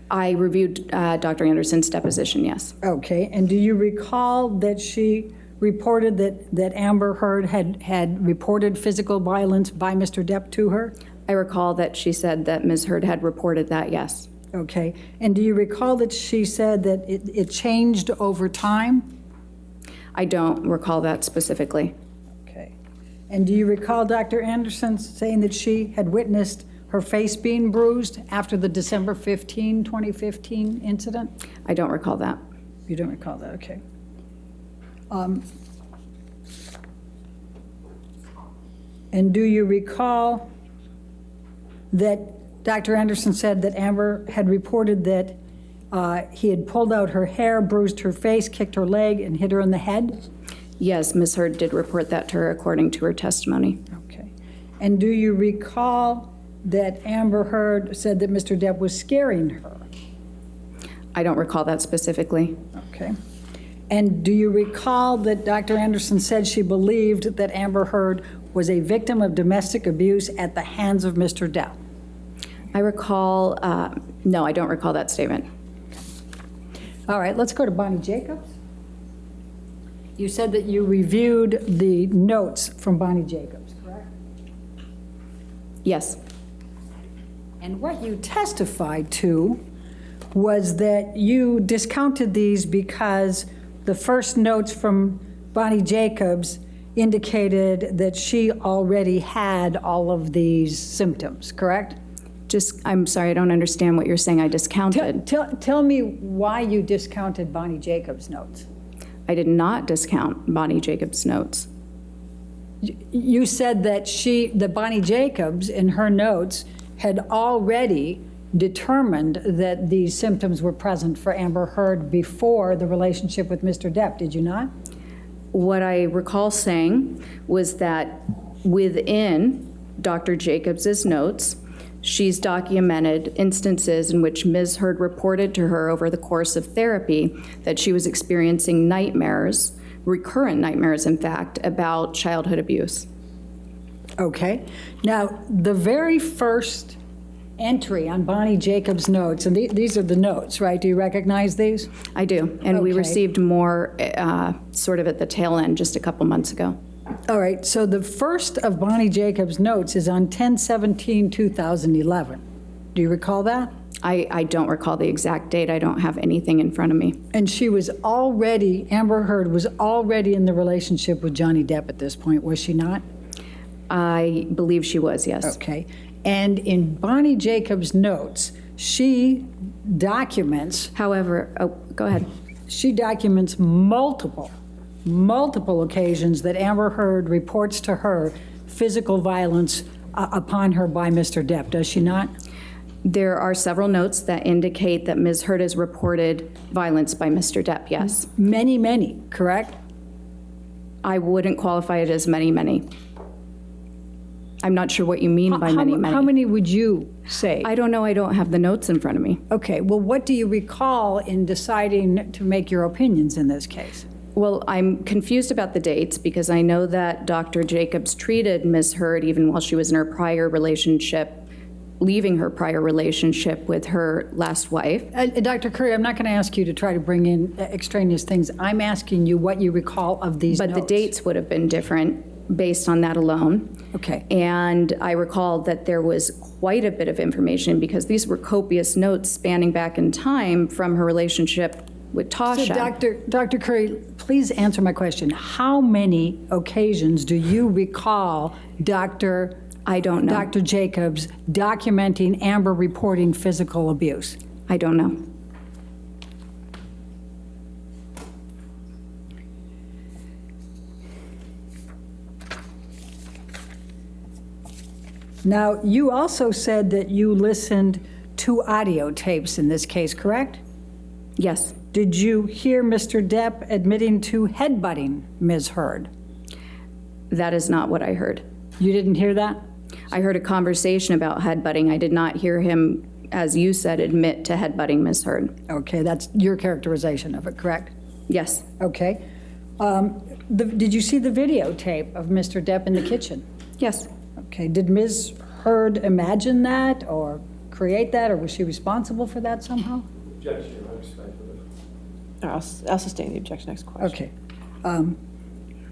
I reviewed Dr. Anderson's deposition, yes. Okay, and do you recall that she reported that Amber Heard had reported physical violence by Mr. Depp to her? I recall that she said that Ms. Heard had reported that, yes. Okay, and do you recall that she said that it changed over time? I don't recall that specifically. Okay, and do you recall Dr. Anderson saying that she had witnessed her face being bruised after the December 15, 2015 incident? I don't recall that. You don't recall that, okay. And do you recall that Dr. Anderson said that Amber had reported that he had pulled out her hair, bruised her face, kicked her leg, and hit her in the head? Yes, Ms. Heard did report that to her according to her testimony. Okay. And do you recall that Amber Heard said that Mr. Depp was scaring her? I don't recall that specifically. Okay. And do you recall that Dr. Anderson said she believed that Amber Heard was a victim of domestic abuse at the hands of Mr. Depp? I recall, no, I don't recall that statement. All right, let's go to Bonnie Jacobs. You said that you reviewed the notes from Bonnie Jacobs, correct? Yes. And what you testified to was that you discounted these because the first notes from Bonnie Jacobs indicated that she already had all of these symptoms, correct? I'm sorry, I don't understand what you're saying. I discounted. Tell me why you discounted Bonnie Jacobs' notes. I did not discount Bonnie Jacobs' notes. You said that Bonnie Jacobs, in her notes, had already determined that these symptoms were present for Amber Heard before the relationship with Mr. Depp, did you not? What I recall saying was that within Dr. Jacobs' notes, she's documented instances in which Ms. Heard reported to her over the course of therapy that she was experiencing nightmares, recurrent nightmares, in fact, about childhood abuse. Okay. Now, the very first entry on Bonnie Jacobs' notes, and these are the notes, right? Do you recognize these? I do, and we Okay. received more sort of at the tail end just a couple months ago. All right, so the first of Bonnie Jacobs' notes is on 10/17/2011. Do you recall that? I don't recall the exact date. I don't have anything in front of me. And Amber Heard was already in the relationship with Johnny Depp at this point, was she not? I believe she was, yes. Okay. And in Bonnie Jacobs' notes, she documents However, go ahead. multiple occasions that Amber Heard reports to her physical violence upon her by Mr. Depp, does she not? There are several notes that indicate that Ms. Heard has reported violence by Mr. Depp, yes. Many, correct? I wouldn't qualify it as many. I'm not sure what you mean by many. How many would you say? I don't know. I don't have the notes in front of me. Okay, well, what do you recall in deciding to make your opinions in this case? Well, I'm confused about the dates because I know that Dr. Jacobs treated Ms. Heard even while she was in her prior relationship, leaving her prior relationship with her last wife. Dr. Curry, I'm not going to ask you to try to bring in extraneous things. I'm asking you what you recall of these notes. But the dates would have been different based on that alone. Okay. And I recall that there was quite a bit of information because these were copious notes spanning back in time from her relationship with Tasha. So Dr. Curry, please answer my question. How many occasions do you recall I don't know. Dr. Jacobs documenting Amber reporting physical abuse? I don't know. Now, you also said that you listened to audio tapes in this case, correct? Yes. Did you hear Mr. Depp admitting to headbutting Ms. Heard? That is not what I heard. You didn't hear that? I heard a conversation about headbutting. I did not hear him, as you said, admit to headbutting Ms. Heard. Okay, that's your characterization of it, correct? Yes. Okay. Did you see the videotape of Mr. Depp in the kitchen? Yes. Okay, did Ms. Heard imagine that or create that, or was she responsible for that somehow? Objection, I respect it. I'll sustain the objection. Next question. Okay.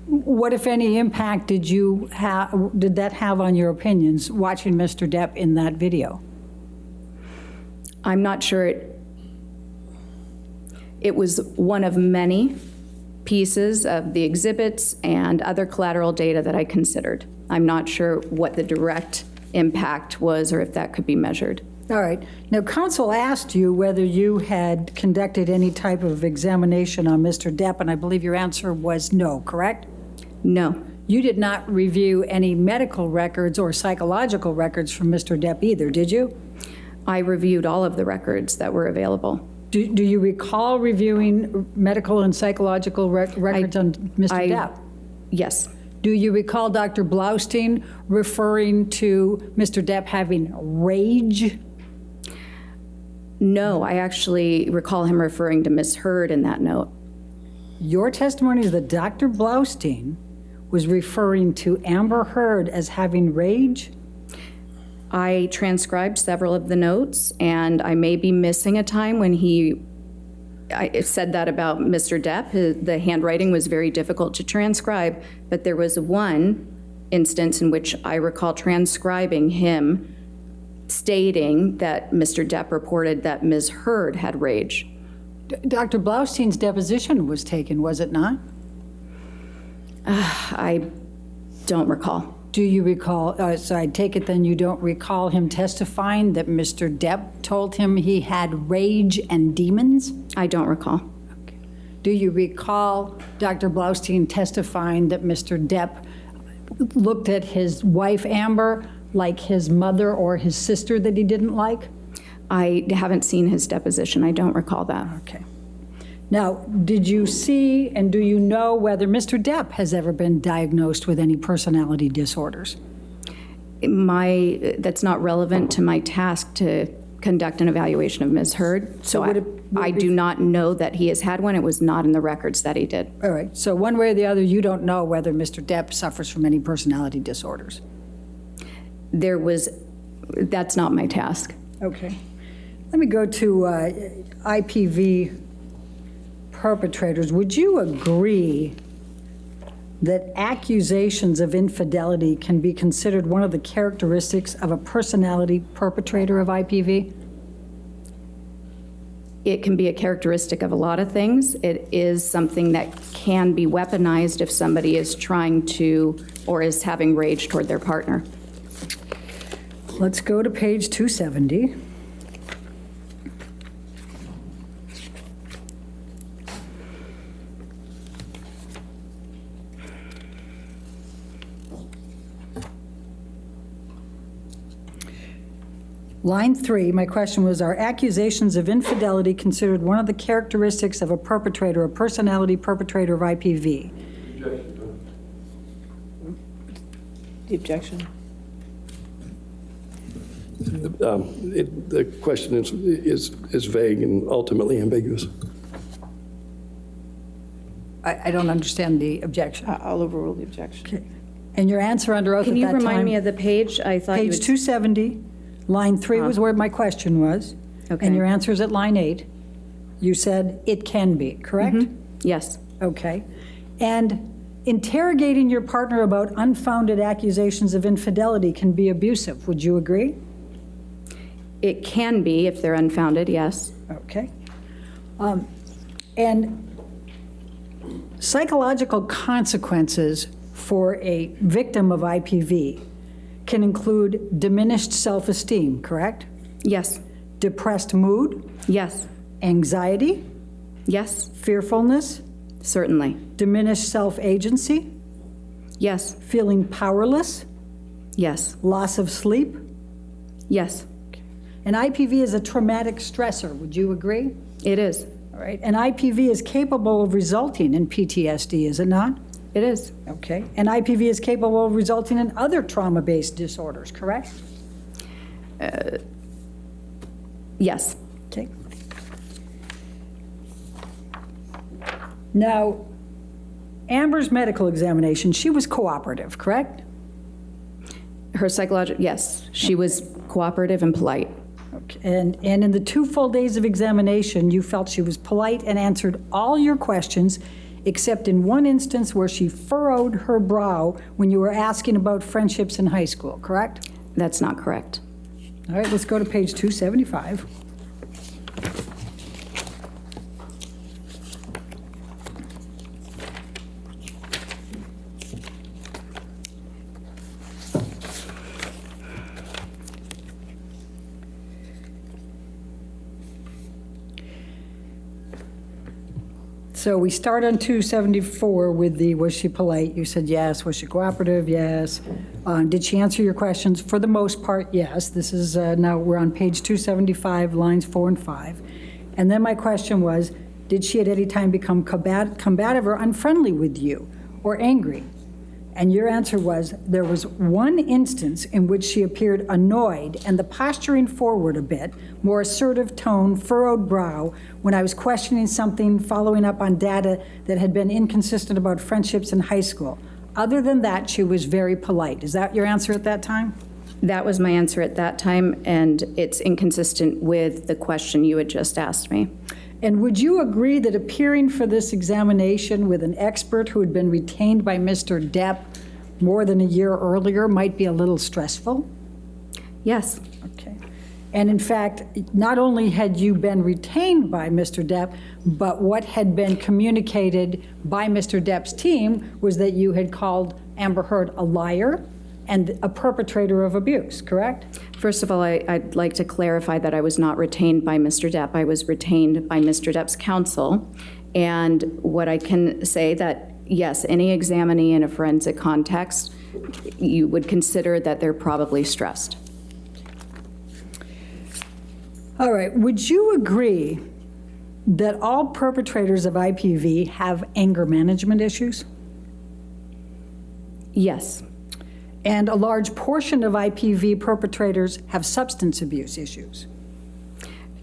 What, if any, impact did that have on your opinions, watching Mr. Depp in that video? I'm not sure it was one of many pieces of the exhibits and other collateral data that I considered. I'm not sure what the direct impact was or if that could be measured. All right. Now, counsel asked you whether you had conducted any type of examination on Mr. Depp, and I believe your answer was no, correct? No, You did not review any medical records or psychological records from Mr. Depp either, did you? I reviewed all of the records that were available. Do you recall reviewing medical and psychological records on Mr. Depp? Yes, Do you recall Dr. Blaustein referring to Mr. Depp having rage? no, I actually recall him referring to Ms. Heard in that note. Your testimony is that Dr. Blaustein was referring to Amber Heard as having rage? I transcribed several of the notes, and I may be missing a time when I said that about Mr. Depp. The handwriting was very difficult to transcribe, but there was one instance in which I recall transcribing him stating that Mr. Depp reported that Ms. Heard had rage. Dr. Blaustein's deposition was taken, was it not? I don't recall. Do you recall, so I take it then you don't recall him testifying that Mr. Depp told him he had rage and demons? I don't recall. Do you recall Dr. Blaustein testifying that Mr. Depp looked at his wife Amber like his mother or his sister that he didn't like? I haven't seen his deposition. I don't recall that. Okay. Now, did you see and do you know whether Mr. Depp has ever been diagnosed with any personality disorders? That's not relevant to my task to conduct an evaluation of Ms. Heard. So would I do not know that he has had one. It was not in the records that he did. All right. So one way or the other, you don't know whether Mr. Depp suffers from any personality disorders. That's not my task. Okay. Let me go to IPV perpetrators. Would you agree that accusations of infidelity can be considered one of the characteristics of a personality perpetrator of IPV? It can be a characteristic of a lot of things. It is something that can be weaponized if somebody is trying to or is having rage toward their partner. Let's go to page 270. Line 3, my question was, are accusations of infidelity considered one of the characteristics of a perpetrator, a personality perpetrator of IPV? The objection. The question is vague and ultimately ambiguous. I don't understand the objection. I'll overrule the objection. And your answer under oath at Can that you time? remind me of the page? I thought you Page would... 270, line 3 was where my question was. Okay. And your answer is at line 8. You said it can be, correct? Yes. Okay. And interrogating your partner about unfounded accusations of infidelity can be abusive. Would you agree? It can be if they're unfounded, yes. Okay. And psychological consequences for a victim of IPV can include diminished self-esteem, correct? Yes. Depressed mood, Yes. anxiety, Yes. fearfulness, Certainly. diminished self-agency, Yes. feeling powerless, Yes. loss of sleep. Yes. And IPV is a traumatic stressor. Would you agree? It is. All right. And IPV is capable of resulting in PTSD, is it not? It is. Okay. And IPV is capable of resulting in other trauma-based disorders, correct? Yes. Okay. Now, Amber's medical examination, she was cooperative, correct? Her psychological, yes. She was cooperative and polite. Okay. And in the 2 full days of examination, you felt she was polite and answered all your questions, except in one instance where she furrowed her brow when you were asking about friendships in high school, correct? That's not correct. All right, let's go to page 275. So we start on 274 with the, was she polite? You said yes. Was she cooperative? Yes. Did she answer your questions? For the most part, yes. This is, now we're on page 275, lines 4 and 5. And then my question was, did she at any time become combative or unfriendly with you or angry? And your answer was, there was one instance in which she appeared annoyed and the posturing forward a bit, more assertive tone, furrowed brow, when I was questioning something, following up on data that had been inconsistent about friendships in high school. Other than that, she was very polite. Is that your answer at that time? That was my answer at that time, and it's inconsistent with the question you had just asked me. And would you agree that appearing for this examination with an expert who had been retained by Mr. Depp more than a year earlier might be a little stressful? Yes. Okay. And in fact, not only had you been retained by Mr. Depp, but what had been communicated by Mr. Depp's team was that you had called Amber Heard a liar and a perpetrator of abuse, correct? First of all, I'd like to clarify that I was not retained by Mr. Depp. I was retained by Mr. Depp's counsel. And what I can say that, yes, any examinee in a forensic context, you would consider that they're probably stressed. All right. Would you agree that all perpetrators of IPV have anger management issues? Yes. And a large portion of IPV perpetrators have substance abuse issues?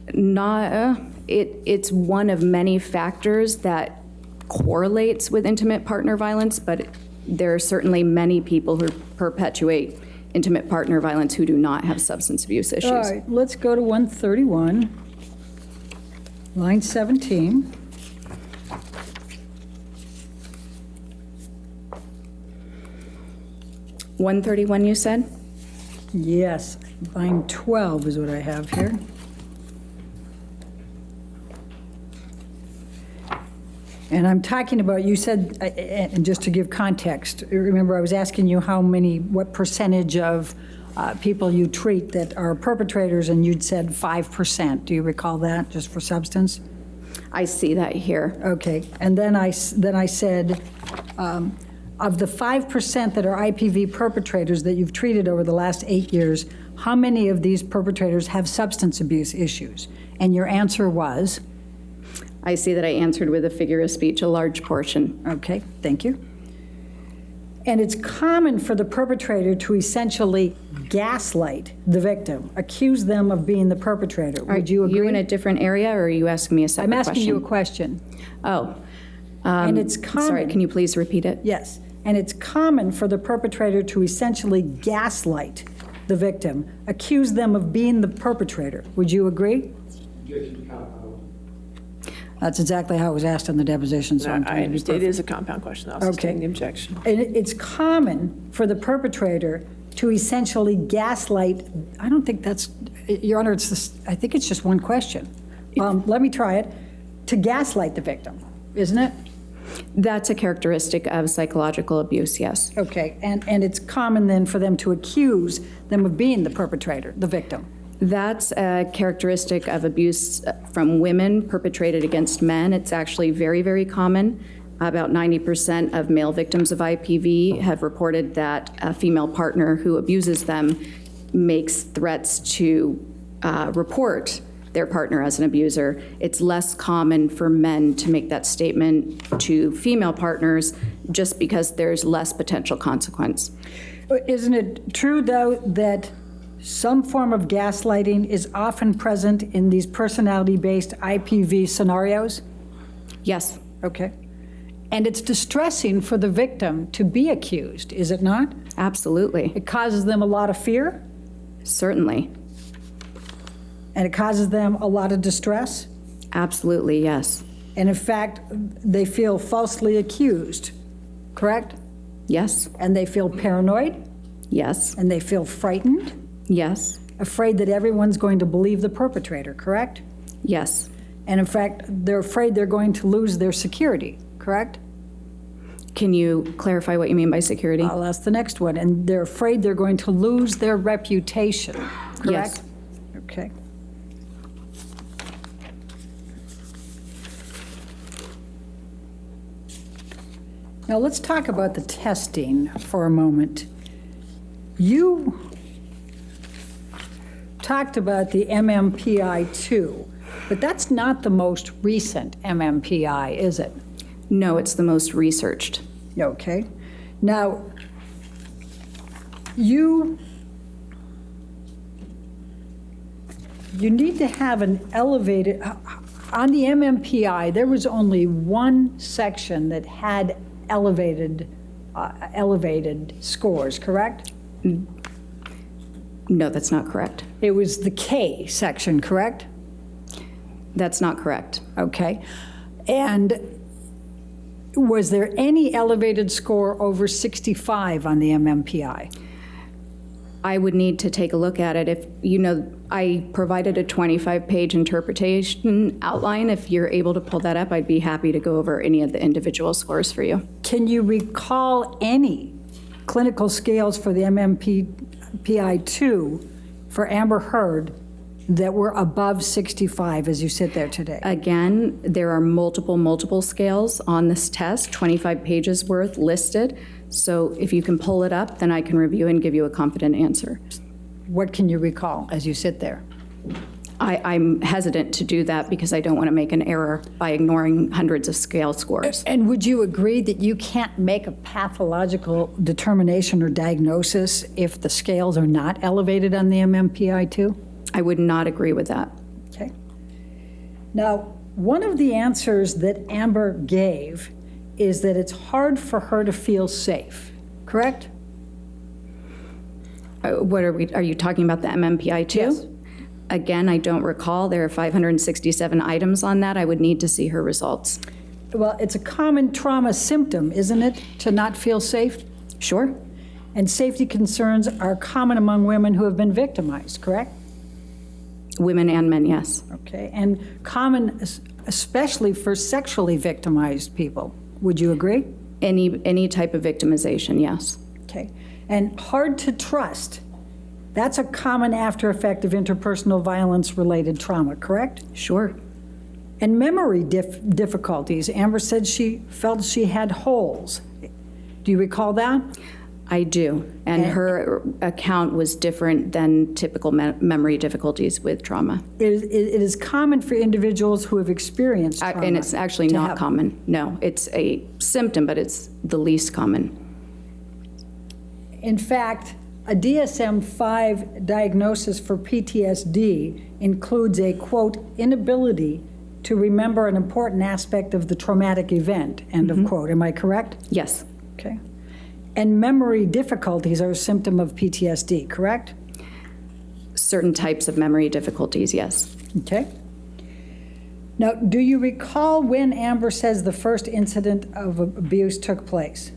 It's one of many factors that correlates with intimate partner violence, but there are certainly many people who perpetuate intimate partner violence who do not have substance abuse issues. All right, let's go to 131, line 17. $131, you said? Yes, line 12 is what I have here. And I'm talking about, you said, and just to give context, remember I was asking you what percentage of people you treat that are perpetrators, and you'd said 5%. Do you recall that, just for substance? I see that here. Okay, and then I said, of the 5% that are IPV perpetrators that you've treated over the last 8 years, how many of these perpetrators have substance abuse issues? And your answer was? I see that I answered with a figure of speech, a large portion. Okay, thank you. And it's common for the perpetrator to essentially gaslight the victim, accuse them of being the perpetrator. Would you agree? Are you in a different area, or are you asking me a separate question? I'm asking you a question. Oh. And it's common. Sorry, can you please repeat it? Yes. And it's common for the perpetrator to essentially gaslight the victim, accuse them of being the perpetrator. Would you agree? That's exactly how it was asked in the deposition, so I'm I trying to be understand. It perfect. is a compound question. I'll sustain the objection. And it's common for the perpetrator to essentially gaslight, I don't think that's, Your Honor, I think it's just one question. Let me try it. To gaslight the victim, isn't it? That's a characteristic of psychological abuse, yes. Okay, and it's common then for them to accuse them of being the perpetrator, the victim. That's a characteristic of abuse from women perpetrated against men. It's actually very, very common. About 90% of male victims of IPV have reported that a female partner who abuses them makes threats to report their partner as an abuser. It's less common for men to make that statement to female partners just because there's less potential consequence. Isn't it true, though, that some form of gaslighting is often present in these personality-based IPV scenarios? Yes. Okay. And it's distressing for the victim to be accused, is it not? Absolutely. It causes them a lot of fear, Certainly. and it causes them a lot of distress. Absolutely, yes. And in fact, they feel falsely accused, correct? Yes. And they feel paranoid, Yes. and they feel frightened, Yes. afraid that everyone's going to believe the perpetrator, correct? Yes. And in fact, they're afraid they're going to lose their security, correct? Can you clarify what you mean by security? I'll ask the next one. And they're afraid they're going to lose their reputation, correct? Yes. Okay. Now, let's talk about the testing for a moment. You talked about the MMPI-2, but that's not the most recent MMPI, is it? No, it's the most researched. Okay. Now, you need to have an elevated, on the MMPI, there was only one section that had elevated scores, correct? No, that's not correct. It was the K section, correct? That's not correct. Okay. And was there any elevated score over 65 on the MMPI? I would need to take a look at it. If, you know, I provided a 25-page interpretation outline. If you're able to pull that up, I'd be happy to go over any of the individual scores for you. Can you recall any clinical scales for the MMPI-2 for Amber Heard that were above 65 as you sit there today? Again, there are multiple scales on this test, 25 pages worth listed. So if you can pull it up, then I can review and give you a confident answer. What can you recall as you sit there? I'm hesitant to do that because I don't want to make an error by ignoring hundreds of scale scores. And would you agree that you can't make a pathological determination or diagnosis if the scales are not elevated on the MMPI-2? I would not agree with that. Okay. Now, one of the answers that Amber gave is that it's hard for her to feel safe, correct? Are you talking about the MMPI-2? Yes. Again, I don't recall. There are 567 items on that. I would need to see her results. Well, it's a common trauma symptom, isn't it, to not feel safe? Sure. And safety concerns are common among women who have been victimized, correct? Women and men, yes. Okay, and common especially for sexually victimized people. Would you agree? Any type of victimization, yes. Okay, and hard to trust, that's a common after effect of interpersonal violence-related trauma, correct? Sure. And memory difficulties, Amber said she felt she had holes. Do you recall that? I do, and her account was different than typical memory difficulties with trauma. It is common for individuals who have experienced trauma. And it's actually to not have- common. No, it's a symptom, but it's the least common. In fact, a DSM-5 diagnosis for PTSD includes a, quote, inability to remember an important aspect of the traumatic event, end of quote. Am I correct? Yes. Okay. And memory difficulties are a symptom of PTSD, correct? Certain types of memory difficulties, yes. Okay. Now, do you recall when Amber says the first incident of abuse took place?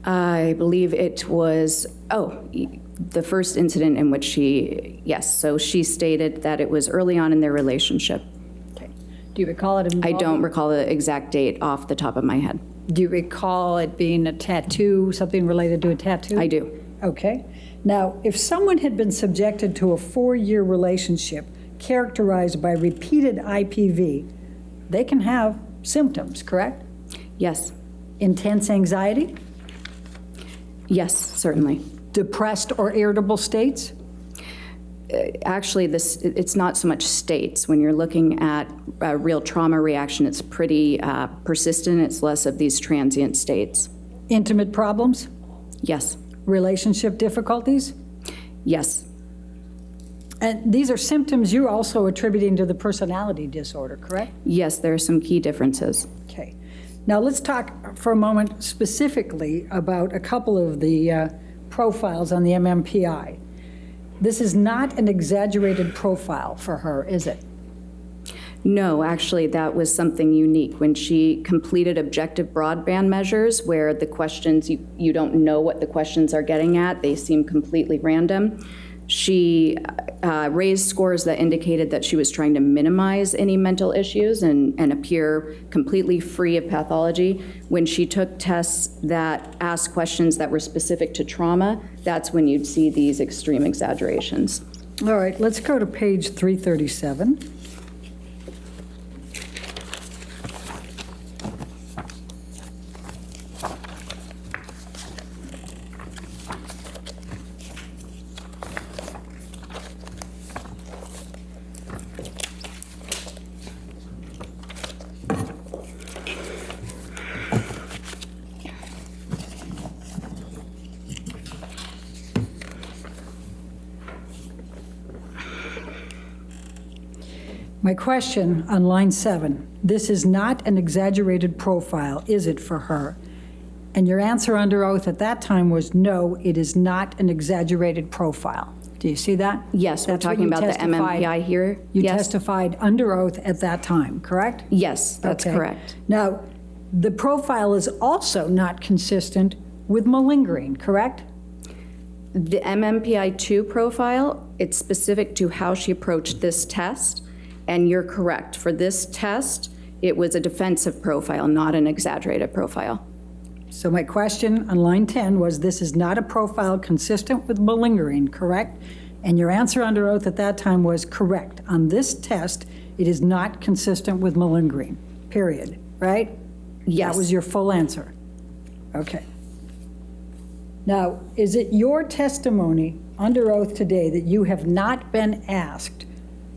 I believe it was, the first incident in which yes. So she stated that it was early on in their relationship. Okay. Do you recall it I involving? don't recall the exact date off the top of my head. Do you recall it being a tattoo, something related to a tattoo? I do. Okay. Now, if someone had been subjected to a 4-year relationship characterized by repeated IPV, they can have symptoms, correct? Yes. Intense anxiety, Yes, certainly. depressed or irritable states, Actually, it's not so much states. When you're looking at a real trauma reaction, it's pretty persistent. It's less of these transient states. intimate problems, Yes. relationship difficulties. Yes. And these are symptoms you're also attributing to the personality disorder, correct? Yes, there are some key differences. Okay. Now let's talk for a moment specifically about a couple of the profiles on the MMPI. This is not an exaggerated profile for her, is it? No, actually, that was something unique. When she completed objective broadband measures, where the questions, you don't know what the questions are getting at, they seem completely random, she raised scores that indicated that she was trying to minimize any mental issues and appear completely free of pathology. When she took tests that asked questions that were specific to trauma, that's when you'd see these extreme exaggerations. All right, let's go to page 337. My question on line 7, this is not an exaggerated profile, is it, for her? And your answer under oath at that time was, no, it is not an exaggerated profile. Do you see that? Yes, we're That's what talking you about the testified- MMPI here. You Yes. testified under oath at that time, correct? Yes, that's Okay. correct. Now, the profile is also not consistent with malingering, correct? The MMPI-2 profile, it's specific to how she approached this test, and you're correct. For this test, it was a defensive profile, not an exaggerated profile. So my question on line 10 was, this is not a profile consistent with malingering, correct? And your answer under oath at that time was correct. On this test, it is not consistent with malingering, period, right? Yes. That was your full answer. Okay. Now, is it your testimony under oath today that you have not been asked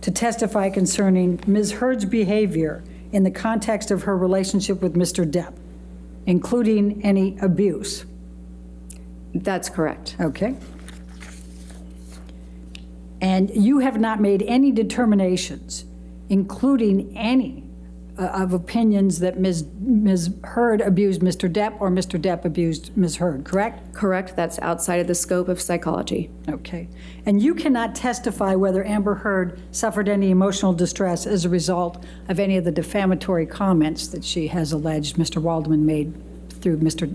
to testify concerning Ms. Heard's behavior in the context of her relationship with Mr. Depp, including any abuse? That's correct. Okay. And you have not made any determinations, including any of opinions that Ms. Heard abused Mr. Depp or Mr. Depp abused Ms. Heard, correct? Correct, that's outside of the scope of psychology. Okay. And you cannot testify whether Amber Heard suffered any emotional distress as a result of any of the defamatory comments that she has alleged Mr. Waldman made through Mr.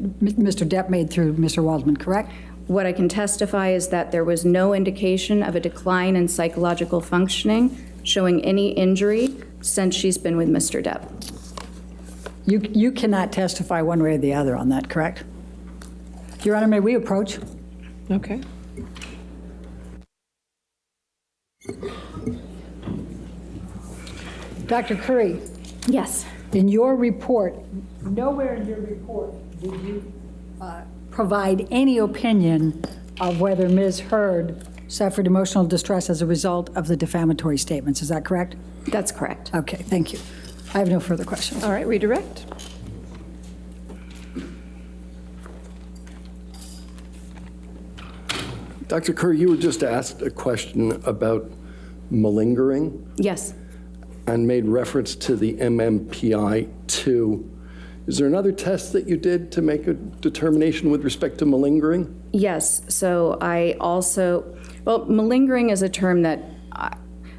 Depp made through Mr. Waldman, correct? What I can testify is that there was no indication of a decline in psychological functioning showing any injury since she's been with Mr. Depp. You cannot testify one way or the other on that, correct? Your Honor, may we approach? Okay. Dr. Curry, Yes. in your report, nowhere in your report did you provide any opinion of whether Ms. Heard suffered emotional distress as a result of the defamatory statements. Is that correct? That's correct. Okay, thank you. I have no further questions. All right, redirect. Dr. Curry, you were just asked a question about malingering Yes. and made reference to the MMPI-2. Is there another test that you did to make a determination with respect to malingering? Yes, so I also, well, malingering is a term that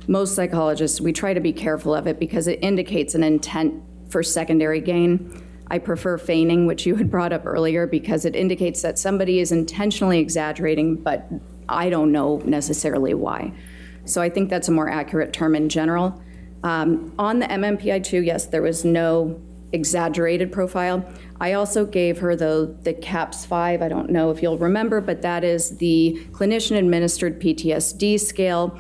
most psychologists, we try to be careful of it because it indicates an intent for secondary gain. I prefer feigning, which you had brought up earlier, because it indicates that somebody is intentionally exaggerating, but I don't know necessarily why. So I think that's a more accurate term in general. On the MMPI-2, yes, there was no exaggerated profile. I also gave her, though, the CAPS-5. I don't know if you'll remember, but that is the clinician-administered PTSD scale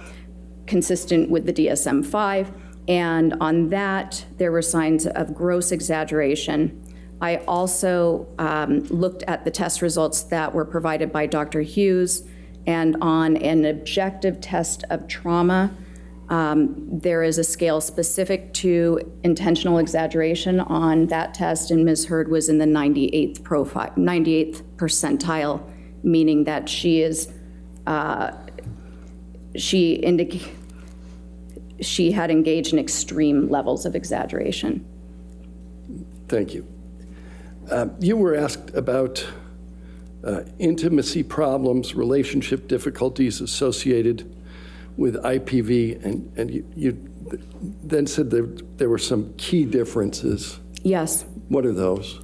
consistent with the DSM-5. And on that, there were signs of gross exaggeration. I also looked at the test results that were provided by Dr. Hughes, and on an objective test of trauma, there is a scale specific to intentional exaggeration on that test, and Ms. Heard was in the 98th percentile, meaning that she had engaged in extreme levels of exaggeration. Thank you. You were asked about intimacy problems, relationship difficulties associated with IPV, and you then said there were some key differences. Yes. What are those?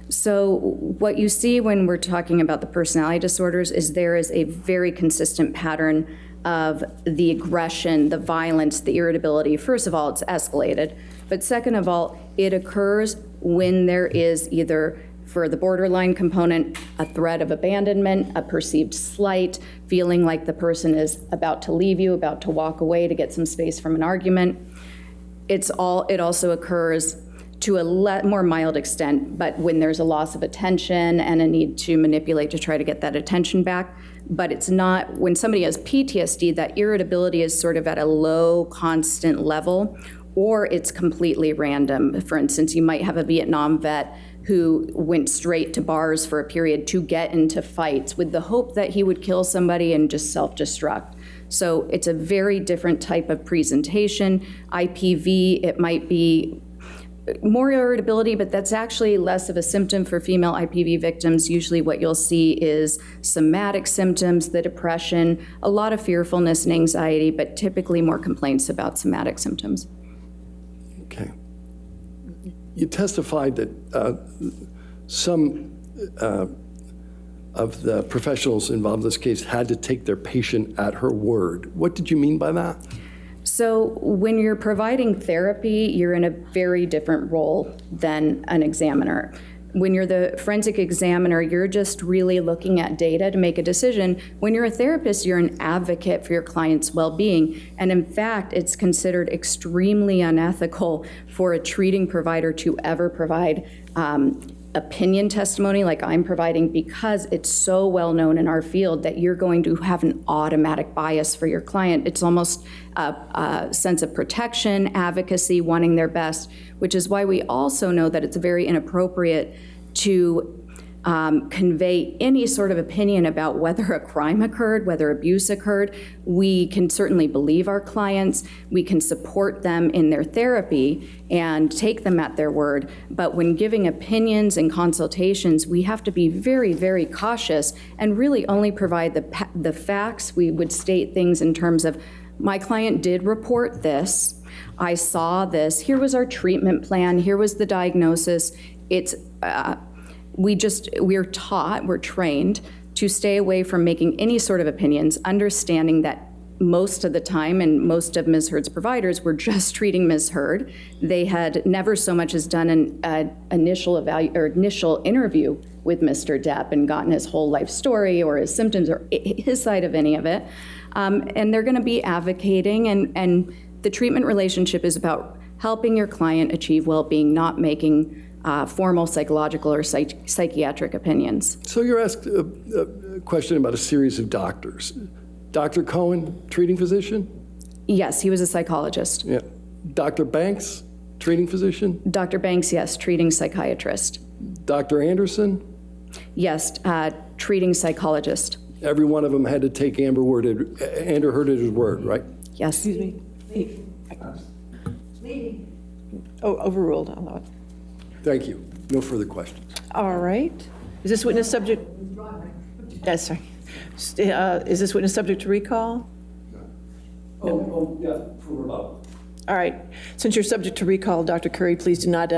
So what you see when we're talking about the personality disorders is there is a very consistent pattern of the aggression, the violence, the irritability. First of all, it's escalated. But second of all, it occurs when there is either, for the borderline component, a threat of abandonment, a perceived slight, feeling like the person is about to leave you, about to walk away to get some space from an argument. It also occurs to a more mild extent, but when there's a loss of attention and a need to manipulate to try to get that attention back. But it's not, when somebody has PTSD, that irritability is sort of at a low, constant level, or it's completely random. For instance, you might have a Vietnam vet who went straight to bars for a period to get into fights with the hope that he would kill somebody and just self-destruct. So it's a very different type of presentation. IPV, it might be more irritability, but that's actually less of a symptom for female IPV victims. Usually what you'll see is somatic symptoms, the depression, a lot of fearfulness and anxiety, but typically more complaints about somatic symptoms. Okay. You testified that some of the professionals involved in this case had to take their patient at her word. What did you mean by that? So when you're providing therapy, you're in a very different role than an examiner. When you're the forensic examiner, you're just really looking at data to make a decision. When you're a therapist, you're an advocate for your client's well-being. And in fact, it's considered extremely unethical for a treating provider to ever provide opinion testimony like I'm providing, because it's so well known in our field that you're going to have an automatic bias for your client. It's almost a sense of protection, advocacy, wanting their best, which is why we also know that it's very inappropriate to convey any sort of opinion about whether a crime occurred, whether abuse occurred. We can certainly believe our clients, we can support them in their therapy and take them at their word, but when giving opinions and consultations, we have to be very, very cautious and really only provide the facts. We would state things in terms of, my client did report this, I saw this, here was our treatment plan, here was the diagnosis. It's we're taught, we're trained to stay away from making any sort of opinions, understanding that most of the time, and most of Ms. Heard's providers were just treating Ms. Heard. They had never so much as done an initial interview with Mr. Depp and gotten his whole life story or his symptoms or his side of any of it. And they're going to be advocating, and the treatment relationship is about helping your client achieve well-being, not making formal psychological or psychiatric opinions. So you're asked a question about a series of doctors. Dr. Cohen, treating physician? Yes, he was a psychologist. Yeah. Dr. Banks, treating physician? Dr. Banks, yes, treating psychiatrist. Dr. Anderson? Yes, treating psychologist. Every one of them had to take Amber Heard at his word, right? Yes. Excuse me. Oh, overruled, I'll allow it. Thank you. No further questions. All right. Is this witness subject? Yes, sorry. Is this witness subject to recall? Oh, yeah, for rebuttal. All right. Since you're subject to recall, Dr. Curry, please do not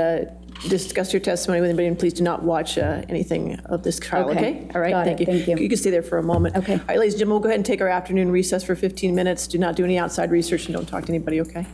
discuss your testimony with anybody, and please do not watch anything of this trial, okay? All right, Got thank it. you. Thank you. You can stay there for a moment. Okay. All right, ladies and gentlemen, we'll go ahead and take our afternoon recess for 15 minutes. Do not do any outside research and don't talk to anybody, okay?